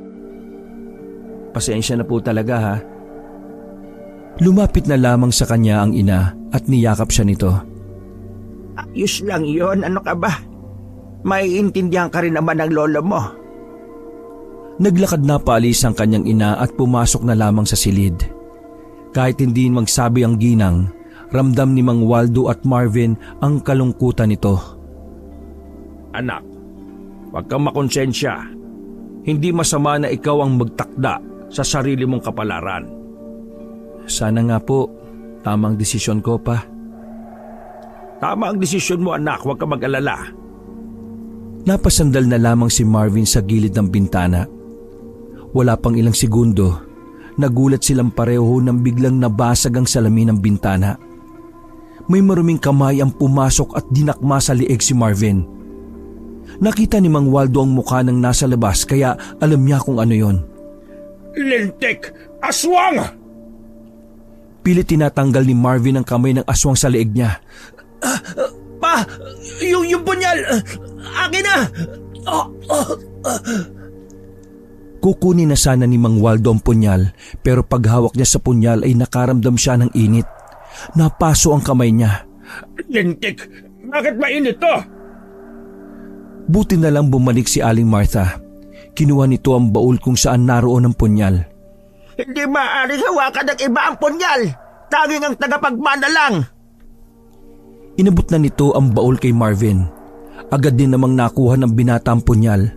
Speaker 1: Pasensya na po talaga ha. Lumapit na lamang sa kanya ang ina at niyakap siya nito.
Speaker 3: Ayos lang yon, ano ka ba? Maiintindihan ka rin naman ng lolo mo.
Speaker 1: Naglakad na paalis ang kanyang ina at pumasok na lamang sa silid. Kahit hindi magsabi ang ginang, ramdam ni Mang Waldo at Marvin ang kalungkutan nito.
Speaker 4: Anak, huwag kang makonsensya. Hindi masama na ikaw ang magtakda sa sarili mong kapalaran.
Speaker 1: Sana nga po, tamang desisyon ko pa.
Speaker 4: Tama ang desisyon mo anak, huwag kang mag-alala.
Speaker 1: Napasandal na lamang si Marvin sa gilid ng bintana. Wala pang ilang segundo, nagulat silang pareho nang biglang nabasag ang salamin ng bintana. May maruming kamay ang pumasok at dinakma sa lieg si Marvin. Nakita ni Mang Waldo ang mukha ng nasa labas kaya alam niya kung ano yon.
Speaker 4: Lintik! Aswang!
Speaker 1: Pilit tinatanggal ni Marvin ang kamay ng aswang sa lieg niya.
Speaker 2: Pa! Yung punyal! Akin na!
Speaker 1: Kukunin na sana ni Mang Waldo ang punyal pero paghawak niya sa punyal ay nakaramdam siya ng init. Napaso ang kamay niya.
Speaker 4: Lintik! Bakit mainit to?
Speaker 1: Buti na lang bumalik si Aling Martha. Kinuha nito ang baul kung saan naroon ang punyal.
Speaker 3: Hindi maaaring hawakan ng iba ang punyal. Tanging ang tagapagmana lang.
Speaker 1: Inabot na nito ang baul kay Marvin. Agad din namang nakuha ng binata ang punyal.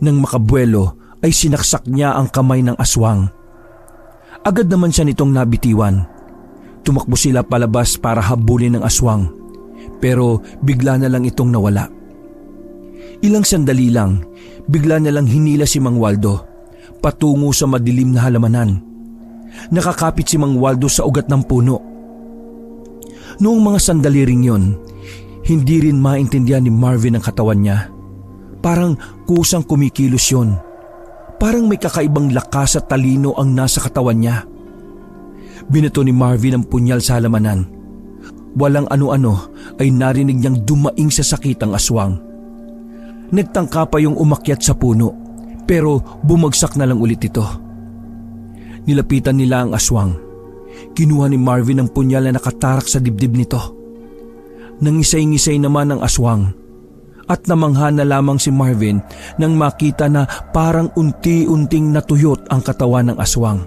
Speaker 1: Nang makabuelo ay sinaksak niya ang kamay ng aswang. Agad naman siya nitong nabitiwan. Tumakbo sila palabas para habulin ng aswang. Pero bigla na lang itong nawala. Ilang sandali lang, bigla na lang hinila si Mang Waldo patungo sa madilim na halamanan. Nakakapit si Mang Waldo sa ugat ng puno. Noong mga sandali ring yon, hindi rin maintindihan ni Marvin ang katawan niya. Parang kusang kumikilos yon. Parang may kakaibang lakas at talino ang nasa katawan niya. Binato ni Marvin ang punyal sa halamanan. Walang ano-ano ay narinig niyang dumaing sa sakit ang aswang. Nagtangka pa yung umakyat sa puno pero bumagsak na lang ulit ito. Nilapitan nila ang aswang. Kinuha ni Marvin ang punyal na nakatarak sa dibdib nito. Nangisay-ngisay naman ang aswang at namangha na lamang si Marvin nang makita na parang unti-unting natuyot ang katawan ng aswang.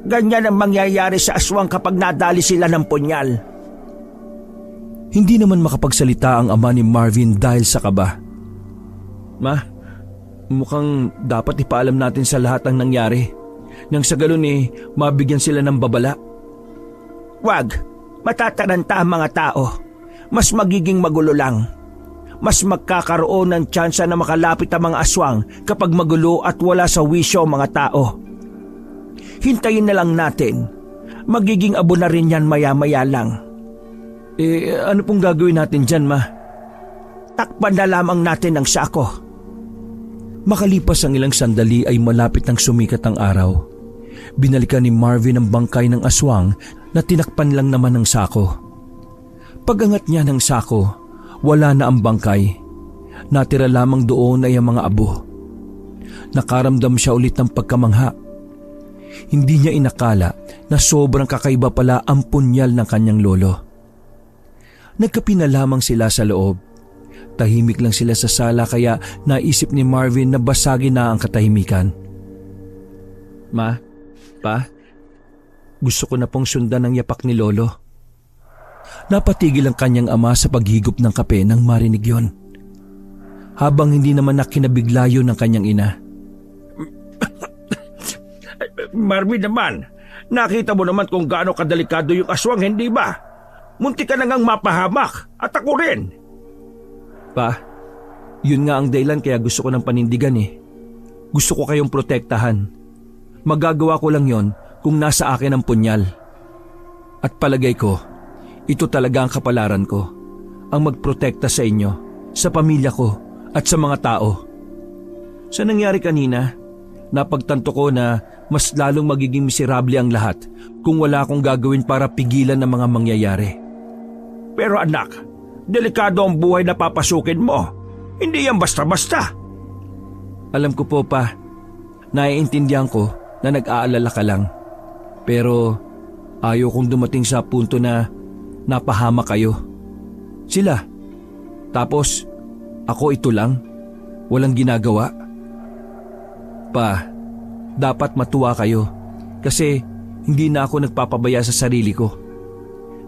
Speaker 3: Ganyan ang mangyayari sa aswang kapag nadali sila ng punyal.
Speaker 1: Hindi naman makapagsalita ang ama ni Marvin dahil sa kaba. Ma, mukhang dapat ipaalam natin sa lahat ang nangyari. Nang sa galon mabigyan sila ng babala.
Speaker 3: Wag, matataranta ang mga tao. Mas magiging magulo lang. Mas magkakaroon ng tsansa na makalapit ang mga aswang kapag magulo at wala sa wisyo ang mga tao. Hintayin na lang natin. Magiging abo na rin yan maya-maya lang.
Speaker 1: Ano pong gagawin natin dyan, ma?
Speaker 3: Takpan na lamang natin ang sako.
Speaker 1: Makalipas ang ilang sandali ay malapit nang sumikat ang araw. Binalikan ni Marvin ang bangkay ng aswang na tinakpan lang naman ng sako. Pagangat niya ng sako, wala na ang bangkay. Natira lamang doon ay ang mga abo. Nakaramdam siya ulit ng pagkamangha. Hindi niya inakala na sobrang kakaiba pala ang punyal ng kanyang lolo. Nagkape na lamang sila sa loob. Tahimik lang sila sa sala kaya naisip ni Marvin na basagin na ang katahimikan. Ma, pa, gusto ko na pong sundan ang yapak ni lolo. Napatigil ang kanyang ama sa paghigop ng kape nang marinig yon. Habang hindi naman nakinabigla yun ng kanyang ina.
Speaker 4: Marvin naman, nakita mo naman kung gaano kadelikado yung aswang, hindi ba? Munti ka na ngang mapahamak at ako rin.
Speaker 1: Pa, yun nga ang dahilan kaya gusto ko ng panindigan Gusto ko kayong protektahan. Magagawa ko lang yon kung nasa akin ang punyal. At palagay ko, ito talaga ang kapalaran ko. Ang magprotekta sa inyo, sa pamilya ko at sa mga tao. Sa nangyari kanina, napagtanto ko na mas lalong magiging miserable ang lahat kung wala akong gagawin para pigilan ang mga mangyayari.
Speaker 4: Pero anak, delikado ang buhay na papasukin mo. Hindi yan basta-basta.
Speaker 1: Alam ko po pa, naiintindihan ko na nag-aalala ka lang. Pero ayaw kong dumating sa punto na napahama kayo. Sila. Tapos ako ito lang, walang ginagawa. Pa, dapat matuwa kayo kasi hindi na ako nagpapabaya sa sarili ko.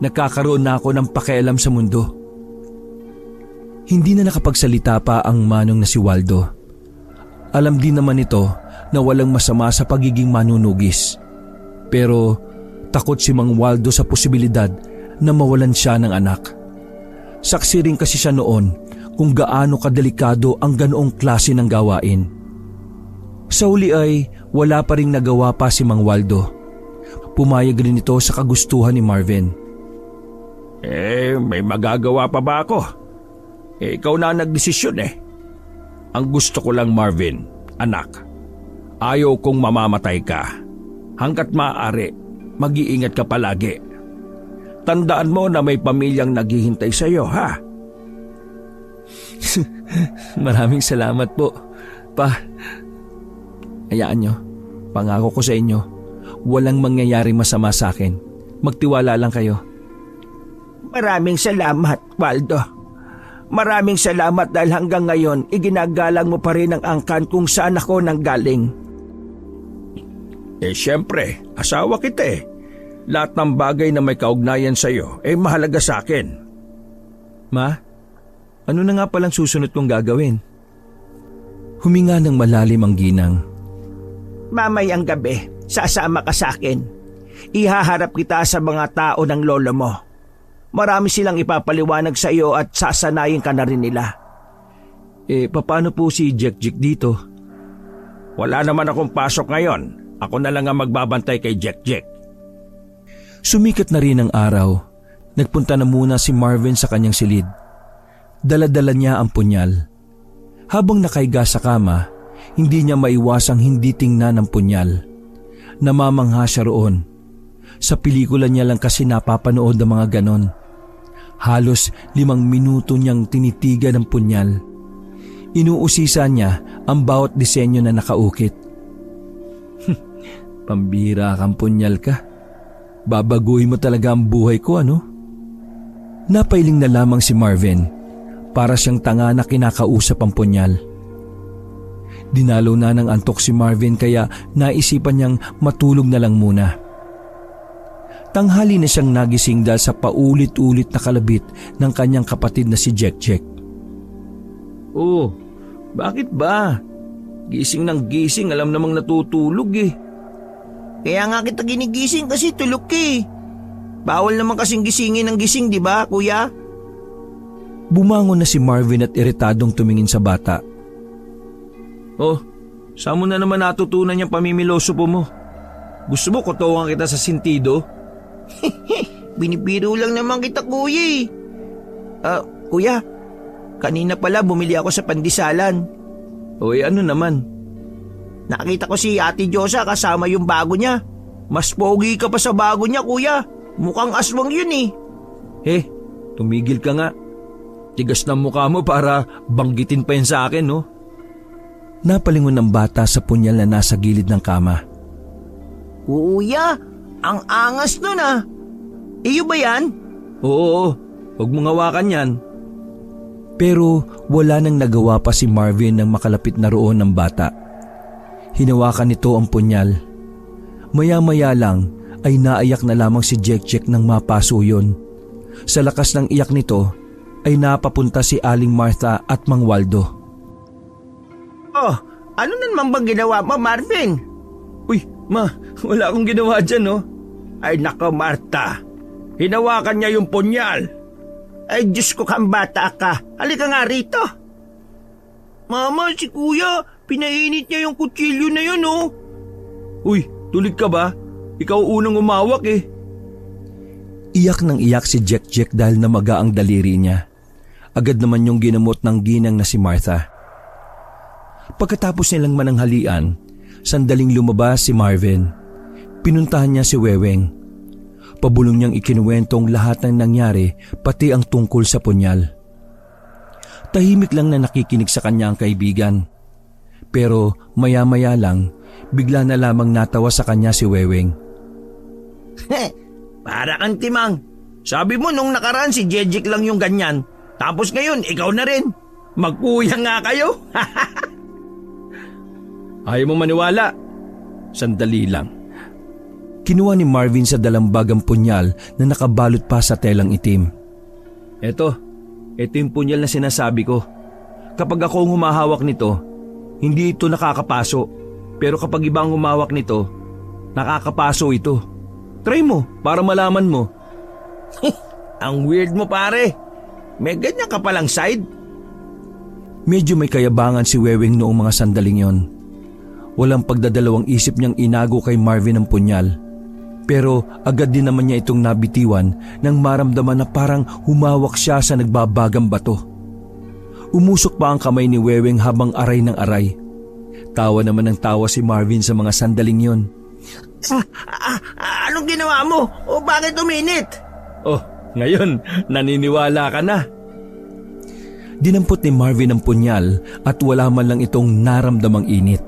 Speaker 1: Nagkakaroon na ako ng pakialam sa mundo. Hindi na nakapagsalita pa ang manong na si Waldo. Alam din naman ito na walang masama sa pagiging manunugis. Pero takot si Mang Waldo sa posibilidad na mawalan siya ng anak. Saksi rin kasi siya noon kung gaano kadelikado ang ganoong klase ng gawain. Sa huli ay wala pa ring nagawa pa si Mang Waldo. Pumayag rin ito sa kagustuhan ni Marvin.
Speaker 4: May magagawa pa ba ako? Ikaw na nagdesisyon eh. Ang gusto ko lang, Marvin, anak, ayaw kong mamamatay ka. Hanggat maaari, mag-iingat ka palagi. Tandaan mo na may pamilyang naghihintay sa iyo, ha?
Speaker 1: Maraming salamat po, Pa. Hayaan nyo, pangako ko sa inyo, walang mangyayari masama sa akin. Magtiwala lang kayo.
Speaker 3: Maraming salamat, Waldo. Maraming salamat dahil hanggang ngayon iginagalang mo pa rin ang angkan kung saan ako nanggaling.
Speaker 4: Siyempre, asawa kita eh. Lahat ng bagay na may kaugnayan sa iyo mahalaga sa akin.
Speaker 1: Ma, ano na nga palang susunod kong gagawin? Huminga ng malalim ang ginang.
Speaker 3: Mamayang gabi, sasama ka sa akin. Ihaharap kita sa mga tao ng lolo mo. Marami silang ipapaliwanag sa iyo at sasanayin ka na rin nila.
Speaker 1: Paano po si Jack dito?
Speaker 4: Wala naman akong pasok ngayon. Ako na lang ang magbabantay kay Jack.
Speaker 1: Sumikat na rin ang araw. Nagpunta na muna si Marvin sa kanyang silid. Dala-dala niya ang punyal. Habang nakahiga sa kama, hindi niya maiwasang hindi tingnan ang punyal. Namamangha siya roon. Sa pelikula niya lang kasi napapanood ang mga ganon. Halos 5 minuto niyang tinitigan ang punyal. Inuusisa niya ang bawat disenyo na nakaukit. Pambira kang punyal ka. Babaguhin mo talaga ang buhay ko, ano? Napailing na lamang si Marvin. Para siyang tanga na kinakausap ang punyal. Dinalaw na ng antok si Marvin kaya naisipan niyang matulog na lang muna. Tanghali na siyang nagising dahil sa paulit-ulit na kalabit ng kanyang kapatid na si Jack.
Speaker 4: Oh, bakit ba? Gising ng gising, alam namang natutulog eh.
Speaker 3: Kaya nga kita ginigising kasi tulog ka eh. Bawal naman kasing gisingin ng gising, di ba, kuya?
Speaker 1: Bumangon na si Marvin at iritadong tumingin sa bata.
Speaker 4: Oh, saan mo na naman natutunan yung pamimilosopo mo? Gusto mo kutuwang kita sa sentido?
Speaker 3: Binibiro lang naman kita, kuya eh. Kuya, kanina pala bumili ako sa pandisalan.
Speaker 1: Oy, ano naman?
Speaker 3: Nakita ko si Ate Diyosa kasama yung bago niya. Mas pogi ka pa sa bago niya, kuya. Mukhang aswang yun eh.
Speaker 1: Tumigil ka nga. Tigas ng mukha mo para banggitin pa yan sa akin, no? Napalingon ng bata sa punyal na nasa gilid ng kama.
Speaker 3: Kuya, ang angas nun ah. Iyo ba yan?
Speaker 1: Oo, huwag mong hawakan yan. Pero wala nang nagawa pa si Marvin nang makalapit na roon ng bata. Hinawakan nito ang punyal. Maya-maya lang ay naiyak na lamang si Jack nang mapaso yun. Sa lakas ng iyak nito ay napapunta si Aling Martha at Mang Waldo.
Speaker 3: Oh, ano naman bang ginawa mo, Marvin?
Speaker 4: Uy, ma, wala akong ginawa dyan, no?
Speaker 3: Ay nako, Martha.
Speaker 4: Hinawakan niya yung punyal.
Speaker 3: Ay Diyos ko, kang bata ka. Halika nga rito. Mama, si kuya, pinainit niya yung kutsilyo na yun, oh.
Speaker 4: Uy, tulig ka ba? Ikaw unang umawak eh.
Speaker 1: Iyak nang iyak si Jack dahil namaga ang daliri niya. Agad naman yung ginamot ng ginang na si Martha. Pagkatapos nilang mananghalian, sandaling lumabas si Marvin. Pinuntahan niya si Weweng. Pabulong niyang ikinuwentong lahat ng nangyari pati ang tungkol sa punyal. Tahimik lang na nakikinig sa kanya ang kaibigan. Pero maya-maya lang, bigla na lamang natawa sa kanya si Weweng.
Speaker 2: Para kang timang. Sabi mo nung nakaraan si Jejik lang yung ganyan. Tapos ngayon, ikaw na rin. Magkuya nga kayo.
Speaker 4: Ayaw mo maniwala? Sandali lang.
Speaker 1: Kinuha ni Marvin sa dalambag ang punyal na nakabalot pa sa telang itim.
Speaker 4: Ito yung punyal na sinasabi ko. Kapag ako ang humahawak nito, hindi ito nakakapaso. Pero kapag ibang humawak nito, nakakapaso ito. Try mo para malaman mo.
Speaker 2: Ang weird mo pare. May ganyan ka palang side.
Speaker 1: Medyo may kayabangan si Weweng noong mga sandaling yon. Walang pagdadalawang isip niyang inago kay Marvin ang punyal. Pero agad din naman niya itong nabitiwan nang maramdaman na parang humawak siya sa nagbabagang bato. Umusok pa ang kamay ni Weweng habang aray ng aray. Tawa naman ng tawa si Marvin sa mga sandaling yon.
Speaker 2: Anong ginawa mo? O bakit uminit?
Speaker 4: Oh, ngayon naniniwala ka na.
Speaker 1: Dinampot ni Marvin ang punyal at wala man lang itong naramdamang init.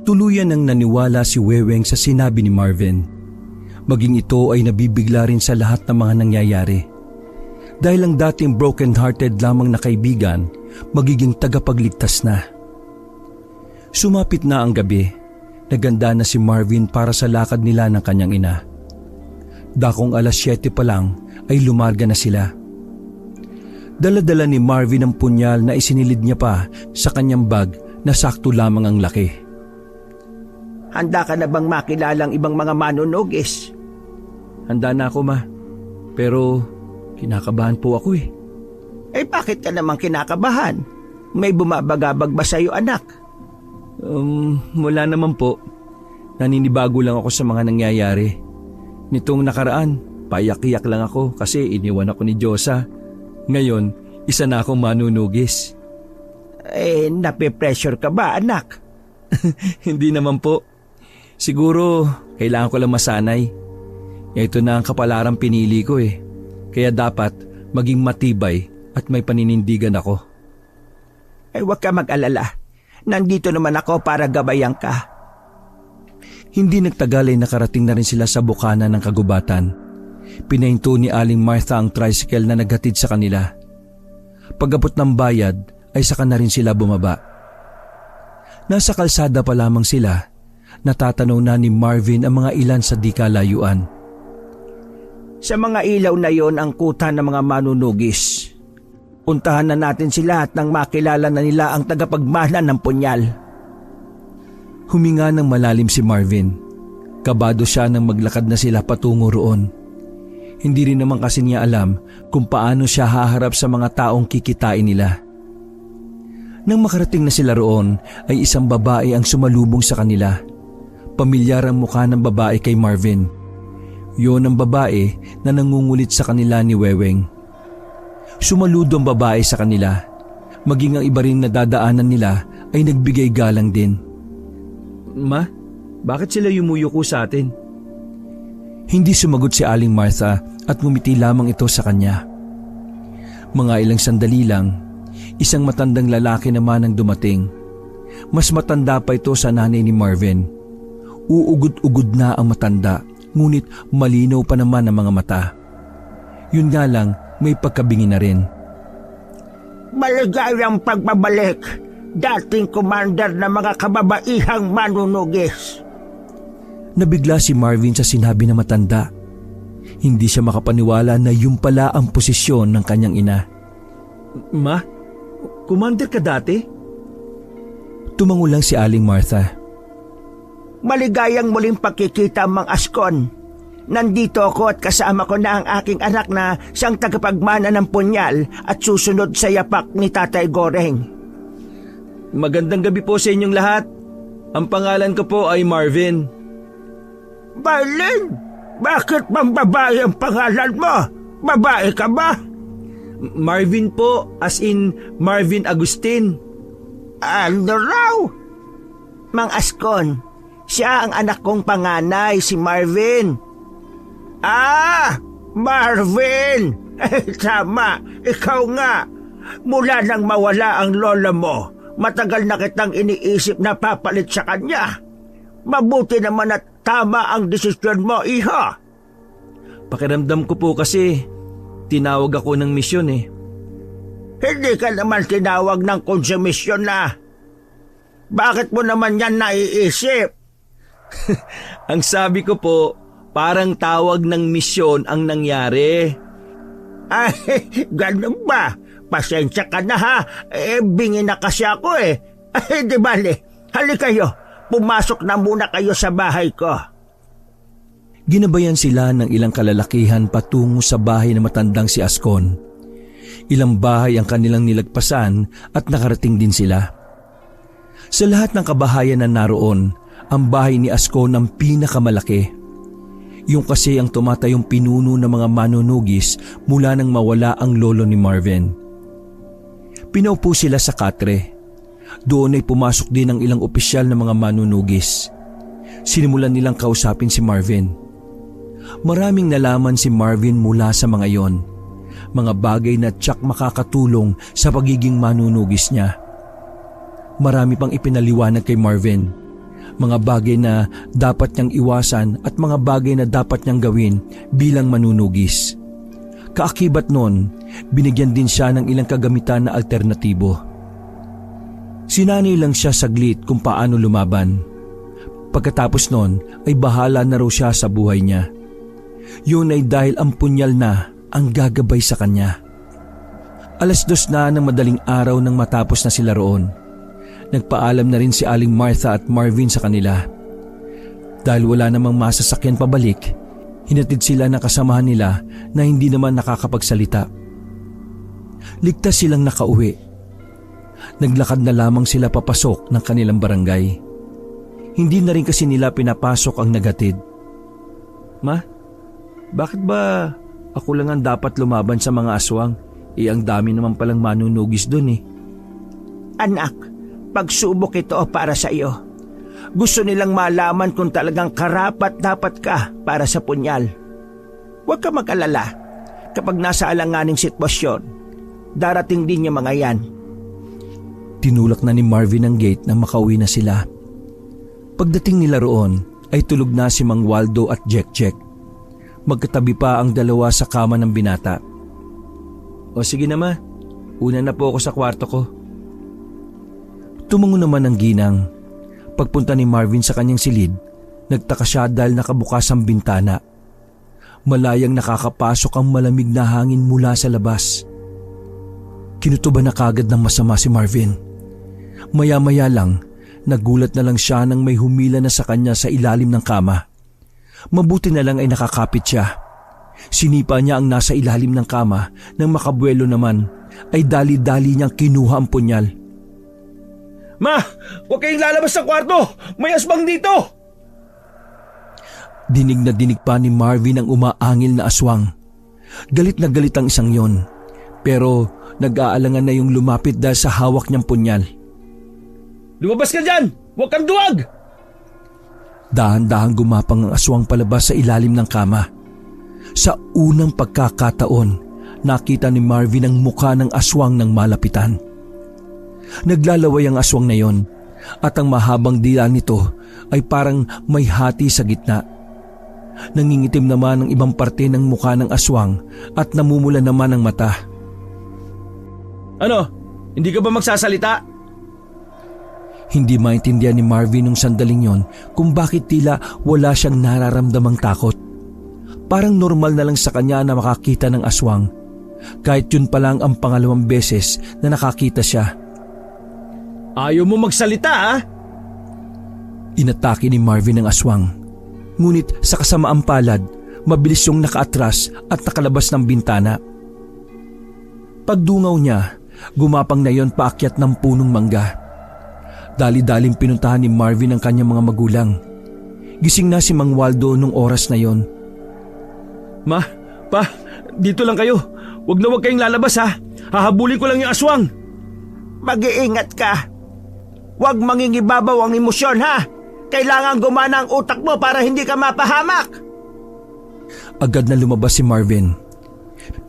Speaker 1: Tuluyan nang naniwala si Weweng sa sinabi ni Marvin. Maging ito ay nabibigla rin sa lahat ng mga nangyayari. Dahil ang dating broken-hearted lamang na kaibigan, magiging tagapagligtas na. Sumapit na ang gabi. Naganda na si Marvin para sa lakad nila ng kanyang ina. Dakong alas 7 pa lang ay lumarga na sila. Dala-dala ni Marvin ang punyal na isinilid niya pa sa kanyang bag na sakto lamang ang laki.
Speaker 3: Handa ka na bang makilalang ibang mga manunugis?
Speaker 1: Handa na ako, Ma. Pero kinakabahan po ako eh.
Speaker 3: Eh bakit ka naman kinakabahan? May bumabagabag ba sa'yo anak?
Speaker 1: Wala naman po. Naninibago lang ako sa mga nangyayari. Nitong nakaraan, payak-iyak lang ako kasi iniwan ako ni Diyosa. Ngayon, isa na akong manunugis.
Speaker 3: Eh, nape-pressure ka ba anak?
Speaker 1: Hindi naman po. Siguro, kailangan ko lang masanay. Ito na ang kapalarang pinili ko eh. Kaya dapat maging matibay at may paninindigan ako.
Speaker 3: Eh, huwag ka mag-alala. Nandito naman ako para gabayan ka.
Speaker 1: Hindi nagtagal ay nakarating na rin sila sa bukana ng kagubatan. Pinahinto ni Aling Martha ang tricycle na naghatid sa kanila. Pag-abot ng bayad ay saka na rin sila bumaba. Nasa kalsada pa lamang sila, natatanaw na ni Marvin ang mga ilan sa di kalayuan.
Speaker 3: Sa mga ilaw na yon ang kuta ng mga manunugis. Puntahan na natin sila at nang makilala na nila ang tagapagmana ng punyal.
Speaker 1: Huminga ng malalim si Marvin. Kabado siya nang maglakad na sila patungo roon. Hindi rin naman kasi niya alam kung paano siya haharap sa mga taong kikitain nila. Nang makarating na sila roon ay isang babae ang sumalubong sa kanila. Pamilyar ang mukha ng babae kay Marvin. Yon ang babae na nangungulit sa kanila ni Weweng. Sumaludo ang babae sa kanila. Maging ang iba ring nadadaanan nila ay nagbigay galang din.
Speaker 4: Ma, bakit sila yumuyuko sa atin?
Speaker 1: Hindi sumagot si Aling Martha at ngumiti lamang ito sa kanya. Mga ilang sandali lang, isang matandang lalaki naman ang dumating. Mas matanda pa ito sa nanay ni Marvin. Uugod-ugod na ang matanda, ngunit malinaw pa naman ang mga mata. Yun nga lang, may pagkabingi na rin.
Speaker 3: Maligayang pagbabalik, dating commander ng mga kababaihang manunugis.
Speaker 1: Nabigla si Marvin sa sinabi ng matanda. Hindi siya makapaniwala na yun pala ang posisyon ng kanyang ina.
Speaker 4: Ma, commander ka dati?
Speaker 1: Tumango lang si Aling Martha.
Speaker 3: Maligayang muling pagkikita, Mang Askon. Nandito ako at kasama ko na ang aking anak na siyang tagapagmana ng punyal at susunod sa yapak ni Tatay Goreng.
Speaker 4: Magandang gabi po sa inyong lahat. Ang pangalan ko po ay Marvin.
Speaker 3: Marlin, bakit bang babae ang pangalan mo? Babae ka ba?
Speaker 4: Marvin po, as in Marvin Agustin.
Speaker 3: Ano raw? Mang Askon, siya ang anak kong panganay, si Marvin. Ah, Marvin! Tama, ikaw nga. Mula nang mawala ang lola mo, matagal na kitang iniisip na papalit sa kanya. Mabuti naman at tama ang desisyon mo, iha.
Speaker 1: Pakiramdam ko po kasi tinawag ako ng misyon eh.
Speaker 3: Hindi ka naman tinawag ng konsumisyon na. Bakit mo naman yan naiisip?
Speaker 1: Ang sabi ko po, parang tawag ng misyon ang nangyari.
Speaker 3: Ay, ganun ba? Pasensya ka na ha. Bingi na kasi ako eh. Ay, di bale. Halika kayo. Pumasok na muna kayo sa bahay ko.
Speaker 1: Ginabayan sila ng ilang kalalakihan patungo sa bahay na matandang si Ascon. Ilang bahay ang kanilang nilagpasan at nakarating din sila. Sa lahat ng kabahayan na naroon, ang bahay ni Ascon ang pinakamalaki. Yung kasi ang tumatayong pinuno ng mga manunugis mula nang mawala ang lolo ni Marvin. Pinaupo sila sa katre. Doon ay pumasok din ang ilang opisyal na mga manunugis. Sinimulan nilang kausapin si Marvin. Maraming nalaman si Marvin mula sa mga yon. Mga bagay na tiyak makakatulong sa pagiging manunugis niya. Marami pang ipinaliwanag kay Marvin. Mga bagay na dapat niyang iwasan at mga bagay na dapat niyang gawin bilang manunugis. Kaakibat nun, binigyan din siya ng ilang kagamitan na alternatibo. Sinanay lang siya saglit kung paano lumaban. Pagkatapos nun ay bahala na raw siya sa buhay niya. Yun ay dahil ang punyal na ang gagabay sa kanya. 2:00 na ng madaling araw nang matapos na sila roon. Nagpaalam na rin si Aling Martha at Marvin sa kanila. Dahil wala namang masasakyan pabalik, hinatid sila ng kasamahan nila na hindi naman nakakapagsalita. Ligtas silang nakauwi. Naglakad na lamang sila papasok ng kanilang barangay. Hindi na rin kasi nila pinapasok ang naghatid. Ma, bakit ba ako lang ang dapat lumaban sa mga aswang? Ang dami naman palang manunugis dun eh.
Speaker 3: Anak, pagsubok ito para sa iyo. Gusto nilang malaman kung talagang karapat-dapat ka para sa punyal. Huwag ka mag-alala. Kapag nasa alanganing sitwasyon, darating din yung mga yan.
Speaker 1: Tinulak na ni Marvin ang gate nang makauwi na sila. Pagdating nila roon ay tulog na si Mang Waldo at Jek-Jek. Magkatabi pa ang dalawa sa kama ng binata. O sige na ma, una na po ako sa kwarto ko. Tumango naman ang ginang. Pagpunta ni Marvin sa kanyang silid, nagtaka siya dahil nakabukas ang bintana. Malayang nakakapasok ang malamig na hangin mula sa labas. Kinutuban na kagad ng masama si Marvin. Maya-maya lang, nagulat na lang siya nang may humila na sa kanya sa ilalim ng kama. Mabuti na lang ay nakakapit siya. Sinipa niya ang nasa ilalim ng kama nang makabuelo naman ay dali-dali niyang kinuha ang punyal.
Speaker 4: Ma, huwag kayong lalabas sa kwarto! May aswang dito!
Speaker 1: Dinig na dinig pa ni Marvin ang umaangil na aswang. Galit na galit ang isang yon, pero nag-aalangan na yung lumapit dahil sa hawak niyang punyal.
Speaker 4: Lumabas ka dyan! Huwag kang duwag!
Speaker 1: Dahan-dahan gumapang ang aswang palabas sa ilalim ng kama. Sa unang pagkakataon, nakita ni Marvin ang mukha ng aswang ng malapitan. Naglalaway ang aswang na yon at ang mahabang dila nito ay parang may hati sa gitna. Nangingitim naman ang ibang parte ng mukha ng aswang at namumula naman ang mata.
Speaker 4: Ano? Hindi ka ba magsasalita?
Speaker 1: Hindi maintindihan ni Marvin nung sandaling yon kung bakit tila wala siyang nararamdamang takot. Parang normal na lang sa kanya na makakita ng aswang. Kahit yun pa lang ang pangalawang beses na nakakita siya.
Speaker 4: Ayaw mo magsalita ha?
Speaker 1: Inatake ni Marvin ang aswang. Ngunit sa kasamaang palad, mabilis yung nakaatras at nakalabas ng bintana. Pagdungaw niya, gumapang na yon paakyat ng punong mangga. Dali-daling pinuntahan ni Marvin ang kanyang mga magulang. Gising na si Mang Waldo nung oras na yon.
Speaker 4: Ma, pa, dito lang kayo. Huwag na huwag kayong lalabas ha. Hahabulin ko lang yung aswang.
Speaker 3: Mag-iingat ka. Huwag mangingibabaw ang emosyon ha. Kailangan gumana ang utak mo para hindi ka mapahamak.
Speaker 1: Agad na lumabas si Marvin.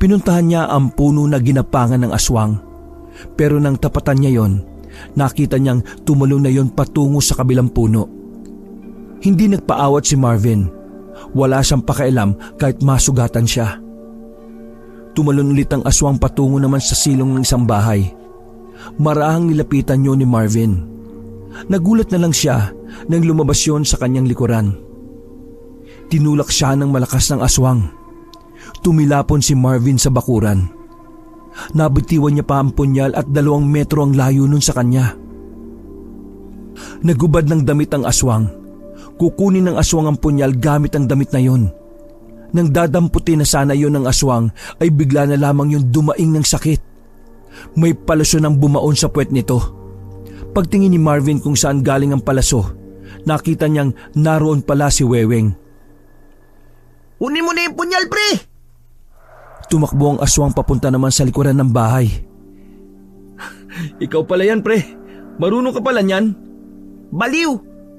Speaker 1: Pinuntahan niya ang puno na ginapangan ng aswang. Pero nang tapatan niya yon, nakita niyang tumalon na yon patungo sa kabilang puno. Hindi nagpaawat si Marvin. Wala siyang pakialam kahit masugatan siya. Tumalon ulit ang aswang patungo naman sa silong ng isang bahay. Marahang nilapitan niyo ni Marvin. Nagulat na lang siya nang lumabas yon sa kanyang likuran. Tinulak siya ng malakas ng aswang. Tumilapon si Marvin sa bakuran. Nabitiwan niya pa ang punyal at 2 metro ang layo nun sa kanya. Nagubad ng damit ang aswang. Kukunin ng aswang ang punyal gamit ang damit na yon. Nang dadamputin na sana yon ng aswang ay bigla na lamang yung dumaing ng sakit. May palaso ng bumaon sa puwet nito. Pagtingin ni Marvin kung saan galing ang palaso, nakita niyang naroon pala si Weweng.
Speaker 2: Kunin mo na yung punyal, pre!
Speaker 1: Tumakbo ang aswang papunta naman sa likuran ng bahay.
Speaker 4: Ikaw pala yan, pre. Marunong ka pala niyan.
Speaker 2: Baliw!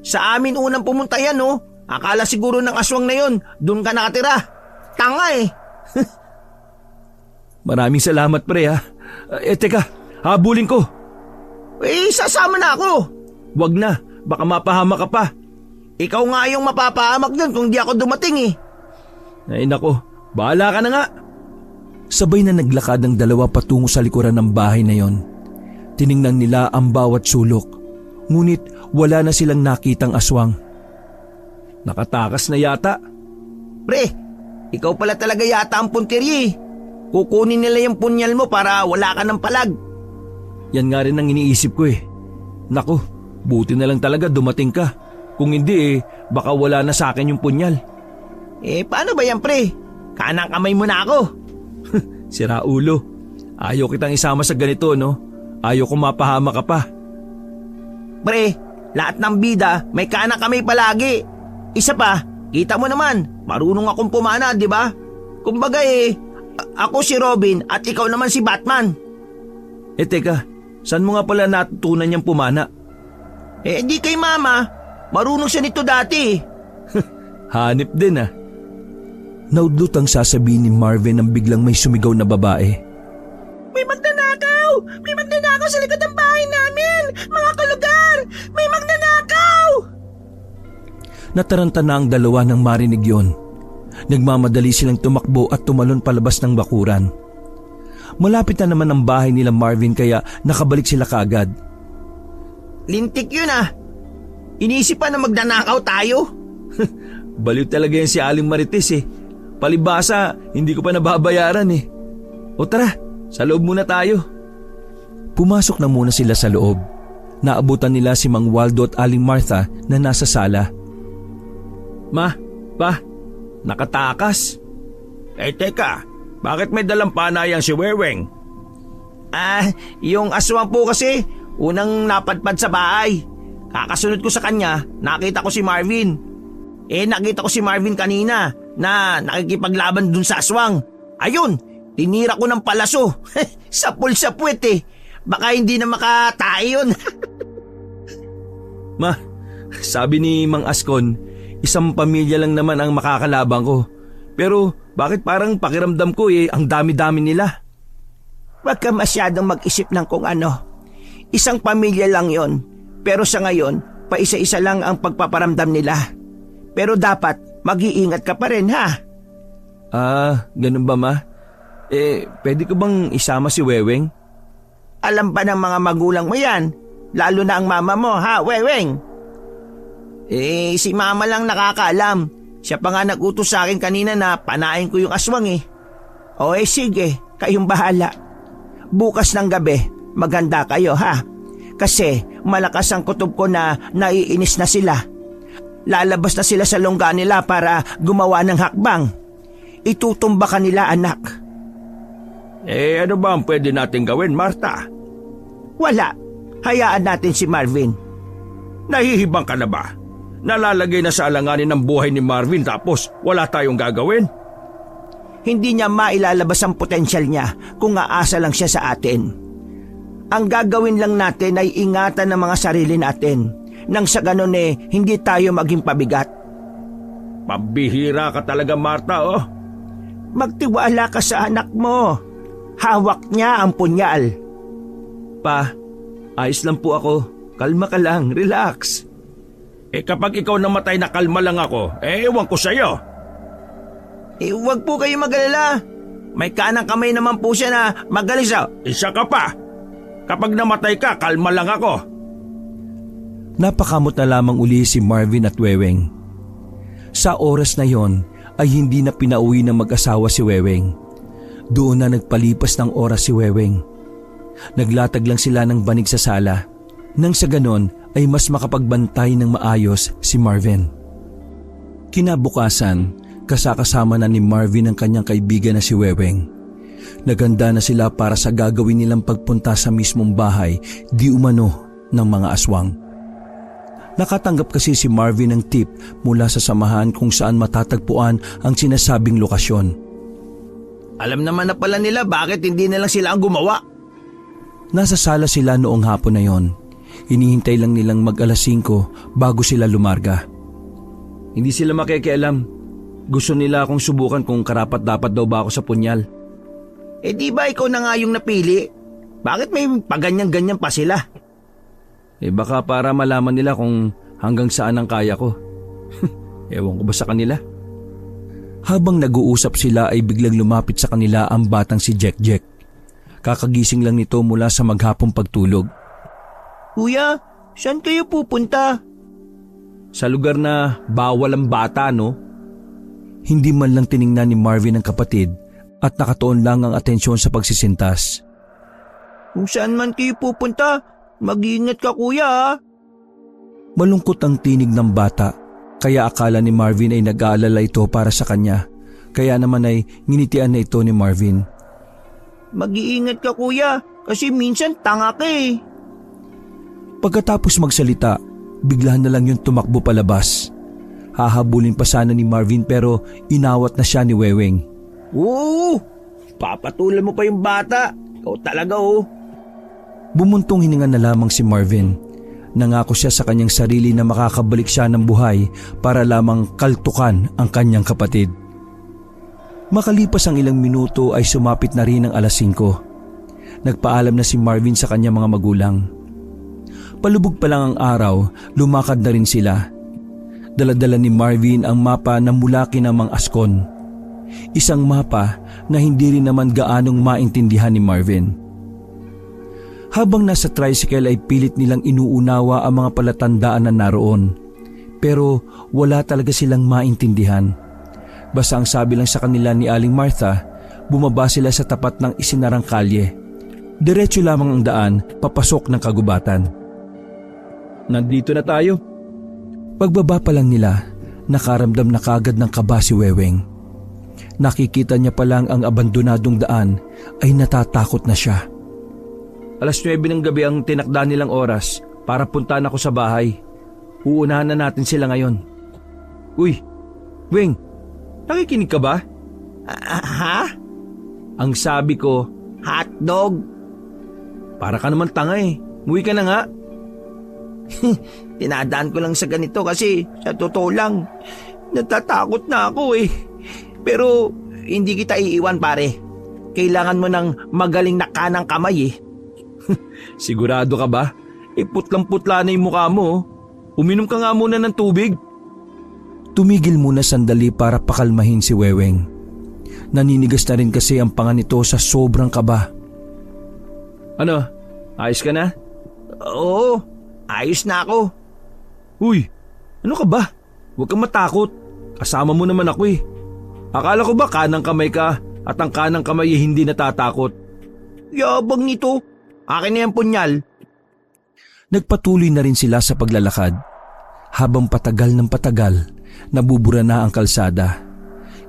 Speaker 2: Sa amin unang pumunta yan, no? Akala siguro ng aswang na yon, doon ka nakatira. Tanga eh!
Speaker 1: Maraming salamat, pre, ha. Teka, habulin ko.
Speaker 2: Sasama na ako!
Speaker 1: Wag na, baka mapahama ka pa.
Speaker 2: Ikaw nga yung mapapahamak dun kung di ako dumating eh.
Speaker 1: Ay nako, bahala ka na nga. Sabay na naglakad ang 2 patungo sa likuran ng bahay na yon. Tiningnan nila ang bawat sulok, ngunit wala na silang nakitang aswang. Nakatakas na yata.
Speaker 2: Pre, ikaw pala talaga yata ang punterye. Kukunin nila yung punyal mo para wala ka ng palag.
Speaker 1: Yan nga rin ang iniisip ko eh. Naku, buti na lang talaga dumating ka. Kung hindi baka wala na sa akin yung punyal.
Speaker 2: Paano ba yan, pre? Kanang kamay mo na ako.
Speaker 1: Sira ulo. Ayaw kitang isama sa ganito, no? Ayaw kong mapahama ka pa.
Speaker 2: Pre, lahat ng bida may kanang kamay palagi. Isa pa, kita mo naman, marunong akong pumana, di ba? Kumbaga ako si Robin at ikaw naman si Batman.
Speaker 1: Teka, saan mo nga pala natutunan niyang pumana?
Speaker 2: Di kay mama, marunong siya nito dati.
Speaker 1: Hanip din ah. Naudlot ang sasabihin ni Marvin nang biglang may sumigaw na babae.
Speaker 2: May magnanakaw! May magnanakaw sa likod ng bahay namin! Mga kalugar! May magnanakaw!
Speaker 1: Nataranta na ang 2 nang marinig yon. Nagmamadali silang tumakbo at tumalon palabas ng bakuran. Malapit na naman ang bahay nila Marvin kaya nakabalik sila kaagad.
Speaker 2: Lintik yun ah! Iniisip pa na magnanakaw tayo?
Speaker 1: Baliw talaga yan si Aling Marites eh. Palibasa, hindi ko pa nababayaran eh. O tara, sa loob muna tayo. Pumasok na muna sila sa loob. Naabutan nila si Mang Waldo at Aling Martha na nasa sala. Ma, pa, nakatakas.
Speaker 4: Teka, bakit may dalang panayang si Weweng?
Speaker 2: Yung aswang po kasi, unang napadpad sa bahay. Kakasunod ko sa kanya, nakita ko si Marvin. Nakita ko si Marvin kanina na nakikipaglaban dun sa aswang. Ayun, tinira ko ng palaso. Sapul sa puwet eh. Baka hindi na makatae yun.
Speaker 1: Ma, sabi ni Mang Askon, isang pamilya lang naman ang makakalabang ko. Pero bakit parang pakiramdam ko ang dami-dami nila?
Speaker 3: Huwag ka masyadong mag-isip ng kung ano. Isang pamilya lang yon, pero sa ngayon, paisa-isa lang ang pagpaparamdam nila. Pero dapat mag-iingat ka pa rin ha.
Speaker 1: Ganun ba ma? Pwede ko bang isama si Weweng?
Speaker 3: Alam ba ng mga magulang mo yan? Lalo na ang mama mo ha, Weweng?
Speaker 2: Si mama lang nakakaalam. Siya pa nga nag-utos sa akin kanina na panain ko yung aswang eh.
Speaker 3: Sige, kayong bahala. Bukas ng gabi, maganda kayo ha. Kasi malakas ang kutob ko na naiinis na sila. Lalabas na sila sa lungga nila para gumawa ng hakbang. Itutumba ka nila anak.
Speaker 4: Ano ba ang pwede natin gawin, Martha?
Speaker 3: Wala. Hayaan natin si Marvin.
Speaker 4: Nahihibang ka na ba? Nalalagay na sa alanganin ng buhay ni Marvin tapos wala tayong gagawin?
Speaker 3: Hindi niya mailalabas ang potensyal niya kung aasa lang siya sa atin. Ang gagawin lang natin ay ingatan ng mga sarili natin. Nang sa ganun hindi tayo maging pabigat.
Speaker 4: Pambihira ka talaga, Martha, oh.
Speaker 3: Magtiwala ka sa anak mo. Hawak niya ang punyal.
Speaker 1: Pa, ayos lang po ako. Kalma ka lang, relax.
Speaker 4: Kapag ikaw namatay na kalma lang ako, ewan ko sa'yo.
Speaker 2: Huwag po kayo mag-alala. May kanang kamay naman po siya na magaling sa...
Speaker 4: Isa ka pa. Kapag namatay ka, kalma lang ako.
Speaker 1: Napakamot na lamang uli si Marvin at Weweng. Sa oras na yon ay hindi na pinauwi ng mag-asawa si Weweng. Doon na nagpalipas ng oras si Weweng. Naglatag lang sila ng banig sa sala. Nang sa ganon ay mas makapagbantay ng maayos si Marvin. Kinabukasan, kasakasama na ni Marvin ang kanyang kaibigan na si Weweng. Naganda na sila para sa gagawin nilang pagpunta sa mismong bahay di umano ng mga aswang. Nakatanggap kasi si Marvin ng tip mula sa samahan kung saan matatagpuan ang sinasabing lokasyon.
Speaker 2: Alam naman na pala nila bakit hindi na lang sila ang gumawa.
Speaker 1: Nasa sala sila noong hapon na yon. Hinihintay lang nilang mag-alas 5 bago sila lumarga. Hindi sila makikialam. Gusto nila akong subukan kung karapat-dapat daw ba ako sa punyal.
Speaker 2: Di ba ikaw na nga yung napili? Bakit may paganyan-ganyan pa sila?
Speaker 1: Baka para malaman nila kung hanggang saan ang kaya ko. Ewan ko ba sa kanila? Habang nag-uusap sila ay biglang lumapit sa kanila ang batang si Jack Jack. Kakagising lang nito mula sa maghapong pagtulog.
Speaker 3: Kuya, saan kayo pupunta?
Speaker 1: Sa lugar na bawal ang bata, no? Hindi man lang tiningnan ni Marvin ang kapatid at nakatuon lang ang atensyon sa pagsisintas.
Speaker 3: Kung saan man kayo pupunta, mag-iingat ka kuya ha?
Speaker 1: Malungkot ang tinig ng bata, kaya akala ni Marvin ay nag-aalala ito para sa kanya. Kaya naman ay nginitian na ito ni Marvin.
Speaker 3: Mag-iingat ka kuya, kasi minsan tanga ka eh.
Speaker 1: Pagkatapos magsalita, bigla na lang yung tumakbo palabas. Hahabulin pa sana ni Marvin pero inawat na siya ni Weweng.
Speaker 2: Oo, papatulan mo pa yung bata. Ikaw talaga oh.
Speaker 1: Bumuntong hininga na lamang si Marvin. Nangako siya sa kanyang sarili na makakabalik siya ng buhay para lamang kaltukan ang kanyang kapatid. Makalipas ang ilang minuto ay sumapit na rin ang alas 5. Nagpaalam na si Marvin sa kanyang mga magulang. Palubog pa lang ang araw, lumakad na rin sila. Daladala ni Marvin ang mapa na mula kina Mang Askon. Isang mapa na hindi rin naman gaanong maintindihan ni Marvin. Habang nasa tricycle ay pilit nilang inuunawa ang mga palatandaan na naroon. Pero wala talaga silang maintindihan. Basta ang sabi lang sa kanila ni Aling Martha, bumaba sila sa tapat ng isinarang kalye. Diretso lamang ang daan papasok ng kagubatan. Nandito na tayo. Pagbaba pa lang nila, nakaramdam na kagad ng kaba si Weweng. Nakikita niya pa lang ang abandonadong daan ay natatakot na siya. Alas 9 ng gabi ang tinakda nilang oras para puntahan ako sa bahay. Uunahan na natin sila ngayon. Uy, Weng, nakikinig ka ba?
Speaker 3: Ha?
Speaker 1: Ang sabi ko,
Speaker 3: Hotdog?
Speaker 1: para ka naman tanga eh. Umuwi ka na nga.
Speaker 3: Tinadaan ko lang sa ganito kasi sa totoo lang, natatakot na ako eh. Pero hindi kita iiwan pare. Kailangan mo ng magaling na kanang kamay eh.
Speaker 1: Sigurado ka ba? Putlang-putla na yung mukha mo. Uminom ka nga muna ng tubig. Tumigil muna sandali para pakalmahin si Weweng. Naninigas na rin kasi ang panga nito sa sobrang kaba. Ano? Ayos ka na?
Speaker 3: Oo, ayos na ako.
Speaker 1: Uy, ano ka ba? Huwag kang matakot. Kasama mo naman ako eh. Akala ko ba kanang kamay ka at ang kanang kamay ay hindi natatakot?
Speaker 3: Yabang nito. Akin na yung punyal.
Speaker 1: Nagpatuloy na rin sila sa paglalakad. Habang patagal ng patagal, nabubura na ang kalsada.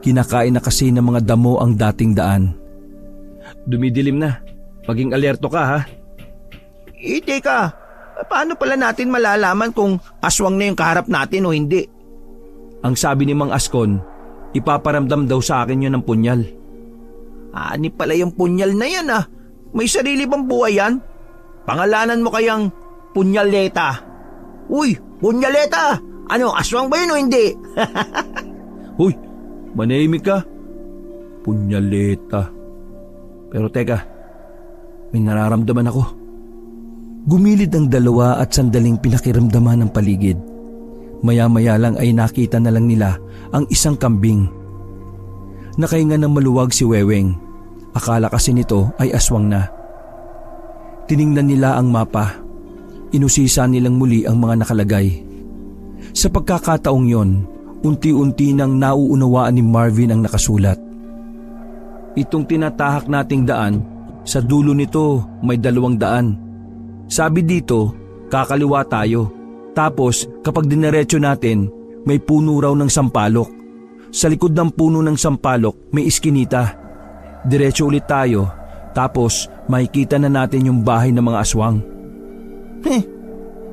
Speaker 1: Kinakain na kasi ng mga damo ang dating daan. Dumidilim na. Maging alerto ka ha.
Speaker 3: Teka, paano pala natin malalaman kung aswang na yung kaharap natin o hindi?
Speaker 1: Ang sabi ni Mang Askon, ipaparamdam daw sa akin yun ng punyal.
Speaker 3: Ani pala yung punyal na yan ah. May sarili bang buhay yan? Pangalanan mo kayang Punyaleta. Uy, Punyaleta! Ano, aswang ba yun o hindi?
Speaker 1: Huy, manahimik ka. Punyaleta. Pero teka, may nararamdaman ako. Gumilid ang dalawa at sandaling pinakiramdaman ng paligid. Maya-maya lang ay nakita na lang nila ang isang kambing. Nakahinga ng maluwag si Weweng. Akala kasi nito ay aswang na. Tiningnan nila ang mapa. Inusisa nilang muli ang mga nakalagay. Sa pagkakataong yon, unti-unti nang nauunawaan ni Marvin ang nakasulat. Itong tinatahak nating daan, sa dulo nito may 200. Sabi dito, kakaliwa tayo. Tapos kapag dinerecho natin, may puno raw ng sampalok. Sa likod ng puno ng sampalok may iskinita. Diretso ulit tayo, tapos makikita na natin yung bahay ng mga aswang.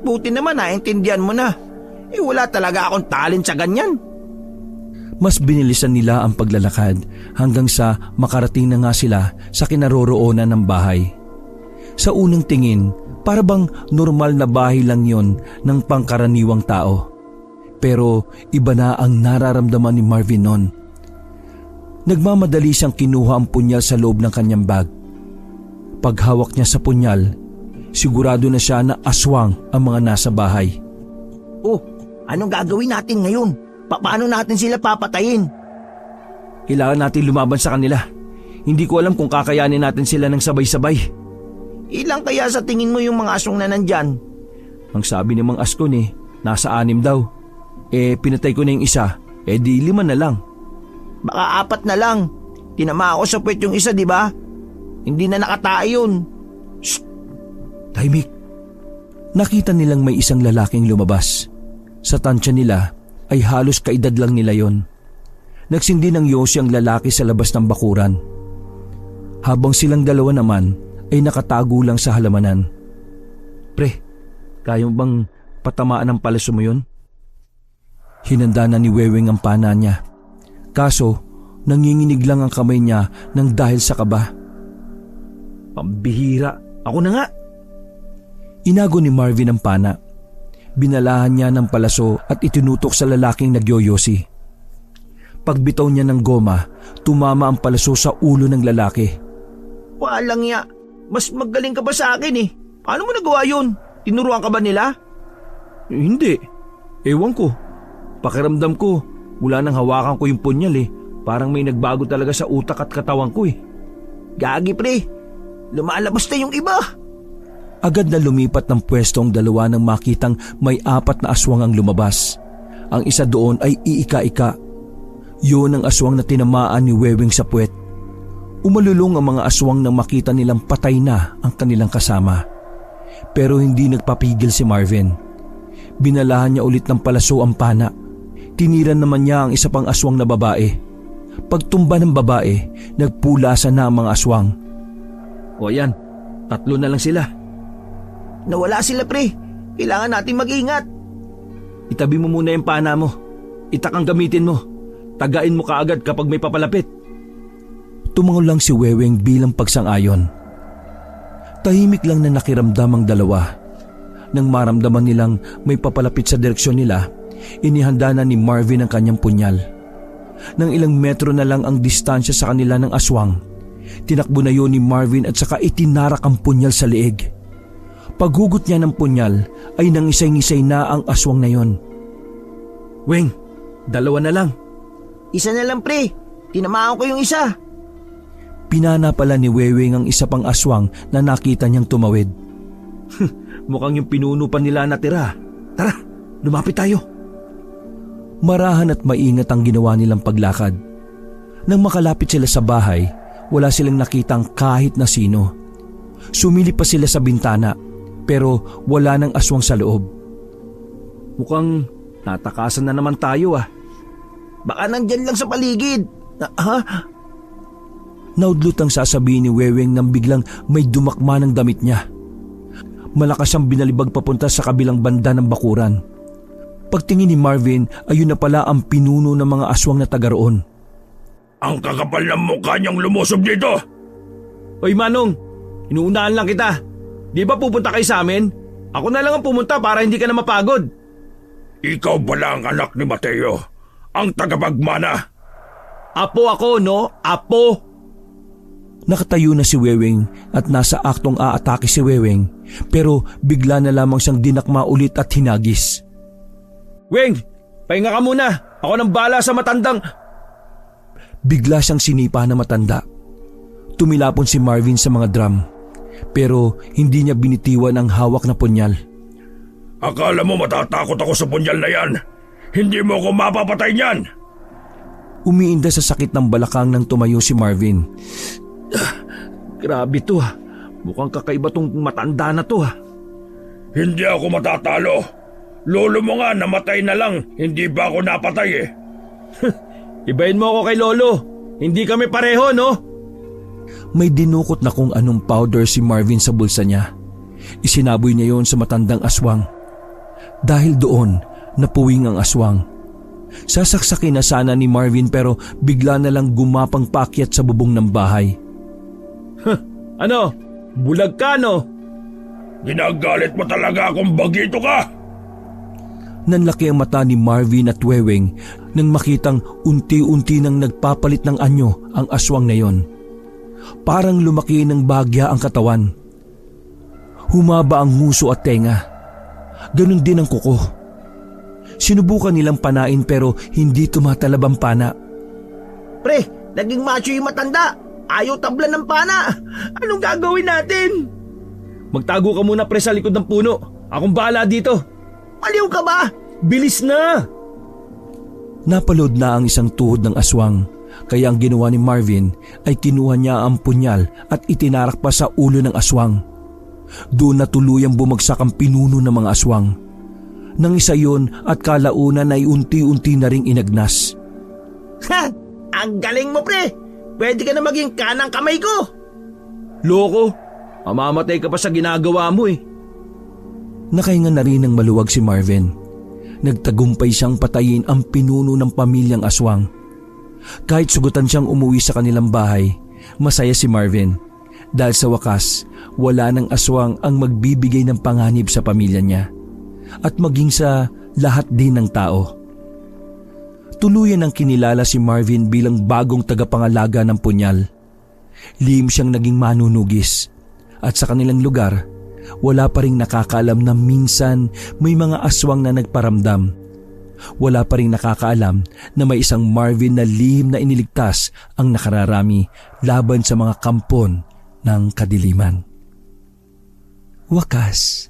Speaker 3: Buti naman naintindihan mo na. Wala talaga akong talent sa ganyan.
Speaker 1: Mas binilisan nila ang paglalakad hanggang sa makarating na nga sila sa kinaroroonan ng bahay. Sa unang tingin, para bang normal na bahay lang yon ng pangkaraniwang tao. Pero iba na ang nararamdaman ni Marvin noon. Nagmamadali siyang kinuha ang punyal sa loob ng kanyang bag. Paghawak niya sa punyal, sigurado na siya na aswang ang mga nasa bahay.
Speaker 3: Oh, anong gagawin natin ngayon? Paano natin sila papatayin?
Speaker 1: Kailangan natin lumaban sa kanila. Hindi ko alam kung kakayanin natin sila ng sabay-sabay.
Speaker 3: Ilang kaya sa tingin mo yung mga aswang na nandyan?
Speaker 1: Ang sabi ni Mang Askon nasa 6 daw. Pinatay ko na yung isa, di 5 na lang.
Speaker 3: Baka 4 na lang. Tinama ako sa puwet yung isa, di ba? Hindi na nakatae yun.
Speaker 1: Shh! Tahimik. Nakita nilang may isang lalaking lumabas. Sa tansya nila ay halos kaedad lang nila yon. Nagsindi ng yosi ang lalaki sa labas ng bakuran. Habang silang dalawa naman ay nakatago lang sa halamanan. Pre, kaya mo bang patamaan ng palaso mo yun? Hinanda na ni Weweng ang pana niya. Kaso, nanginginig lang ang kamay niya nang dahil sa kaba. Pambihira, ako na nga! Inago ni Marvin ang pana. Binalahan niya ng palaso at itinutok sa lalaking nagyoyosi. Pagbitaw niya ng goma, tumama ang palaso sa ulo ng lalaki.
Speaker 3: Walang ya, mas magaling ka ba sa akin eh? Paano mo nagawa yun? Tinuruan ka ba nila?
Speaker 1: Hindi. Ewan ko. Pakiramdam ko, wala nang hawakan ko yung punyal Parang may nagbago talaga sa utak at katawan ko
Speaker 3: Gagi pre, lumalabas na yung iba.
Speaker 1: Agad na lumipat ng pwesto ang dalawa nang makitang may 4 na aswang ang lumabas. Ang isa doon ay iika-ika. Yun ang aswang na tinamaan ni Weweng sa puwet. Umalulong ang mga aswang nang makita nilang patay na ang kanilang kasama. Pero hindi nagpapigil si Marvin. Binalahan niya ulit ng palaso ang pana. Tiniran naman niya ang isa pang aswang na babae. Pagtumba ng babae, nagpulasan na ang mga aswang. O yan, 3 na lang sila.
Speaker 3: Nawala sila pre, kailangan natin mag-ingat.
Speaker 1: Itabi mo muna yung pana mo. Itak ang gamitin mo. Tagain mo kaagad kapag may papalapit. Tumango lang si Weweng bilang pagsang-ayon. Tahimik lang na nakiramdam ang dalawa. Nang maramdaman nilang may papalapit sa direksyon nila, inihanda na ni Marvin ang kanyang punyal. Nang ilang metro na lang ang distansya sa kanila ng aswang, tinakbo na yun ni Marvin at saka itinarak ang punyal sa leeg. Paghugot niya ng punyal ay nangisay-ngisay na ang aswang na yon. Weng, 2 na lang.
Speaker 3: Isa na lang pre, tinamaan ko yung isa.
Speaker 1: Pinana pala ni Weweng ang isa pang aswang na nakita niyang tumawid. Mukhang yung pinuno pa nila natira. Tara, lumapit tayo. Marahan at maingat ang ginawa nilang paglakad. Nang makalapit sila sa bahay, wala silang nakitang kahit na sino. Sumilip pa sila sa bintana, pero wala nang aswang sa loob. Mukhang natakasan na naman tayo
Speaker 3: Baka nandyan lang sa paligid.
Speaker 1: Naudlot ang sasabihin ni Weweng nang biglang may dumakma ng damit niya. Malakas siyang binalibag papunta sa kabilang banda ng bakuran. Pagtingin ni Marvin, ayun na pala ang pinuno ng mga aswang na taga roon.
Speaker 4: Ang kakapal ng mukha niyang lumusob dito!
Speaker 1: Oy Manong, inuunahan lang kita. Di ba pupunta kayo sa amin? Ako na lang ang pumunta para hindi ka na mapagod.
Speaker 4: Ikaw pala ang anak ni Mateo, ang tagapagmana.
Speaker 1: Apo ako, no? Apo! Nakatayo na si Weweng at nasa aktong aatake si Weweng pero bigla na lamang siyang dinakma ulit at hinagis.
Speaker 4: Weng, pahinga ka muna. Ako nang bala sa matandang...
Speaker 1: Bigla siyang sinipa na matanda. Tumilapon si Marvin sa mga drum pero hindi niya binitiwan ang hawak na punyal.
Speaker 4: Akala mo matatakot ako sa punyal na yan? Hindi mo ako mapapatay niyan!
Speaker 1: Umiinda sa sakit ng balakang nang tumayo si Marvin.
Speaker 4: Grabe to ha. Mukhang kakaiba tong matanda na to ha. Hindi ako matatalo. Lolo mo nga namatay na lang. Hindi ba ako napatay eh? Ibahin mo ako kay Lolo. Hindi kami pareho, no?
Speaker 1: May dinukot na kung anong powder si Marvin sa bulsa niya. Isinaboy niya yon sa matandang aswang. Dahil doon, napuwing ang aswang. Sasaksakin na sana ni Marvin pero bigla na lang gumapang paakyat sa bubong ng bahay.
Speaker 4: Ano? Bulag ka, no? Ginagalit mo talaga akong bagito ka!
Speaker 1: Nanlaki ang mata ni Marvin at Weweng nang makitang unti-unti nang nagpapalit ng anyo ang aswang na yon. Parang lumaki ng bagya ang katawan. Humaba ang nguso at tenga. Ganon din ang kuko. Sinubukan nilang panain pero hindi tumatalab ang pana.
Speaker 3: Pre, naging macho yung matanda. Ayaw tablan ng pana. Anong gagawin natin?
Speaker 4: Magtago ka muna pre sa likod ng puno. Akong bahala dito.
Speaker 3: Aliw ka ba?
Speaker 4: Bilis na!
Speaker 1: Napalood na ang isang tuhod ng aswang, kaya ang ginawa ni Marvin ay kinuha niya ang punyal at itinarak pa sa ulo ng aswang. Doon na tuluyang bumagsak ang pinuno ng mga aswang. Nang isa yun at kalaunan ay unti-unti na ring inagnas.
Speaker 3: Ha! Ang galing mo, pre! Pwede ka na maging kanang kamay ko!
Speaker 4: Loko, mamamatay ka pa sa ginagawa mo eh.
Speaker 1: Nakahinga na rin ng maluwag si Marvin. Nagtagumpay siyang patayin ang pinuno ng pamilyang aswang. Kahit sugutan siyang umuwi sa kanilang bahay, masaya si Marvin. Dahil sa wakas, wala ng aswang ang magbibigay ng panganib sa pamilya niya. At maging sa lahat din ng tao. Tuluyan ang kinilala si Marvin bilang bagong tagapangalaga ng punyal. Lihim siyang naging manunugis. At sa kanilang lugar, wala pa ring nakakaalam na minsan may mga aswang na nagparamdam. Wala pa ring nakakaalam na may isang Marvin na lihim na iniligtas ang nakararami laban sa mga kampon ng kadiliman. Wakas.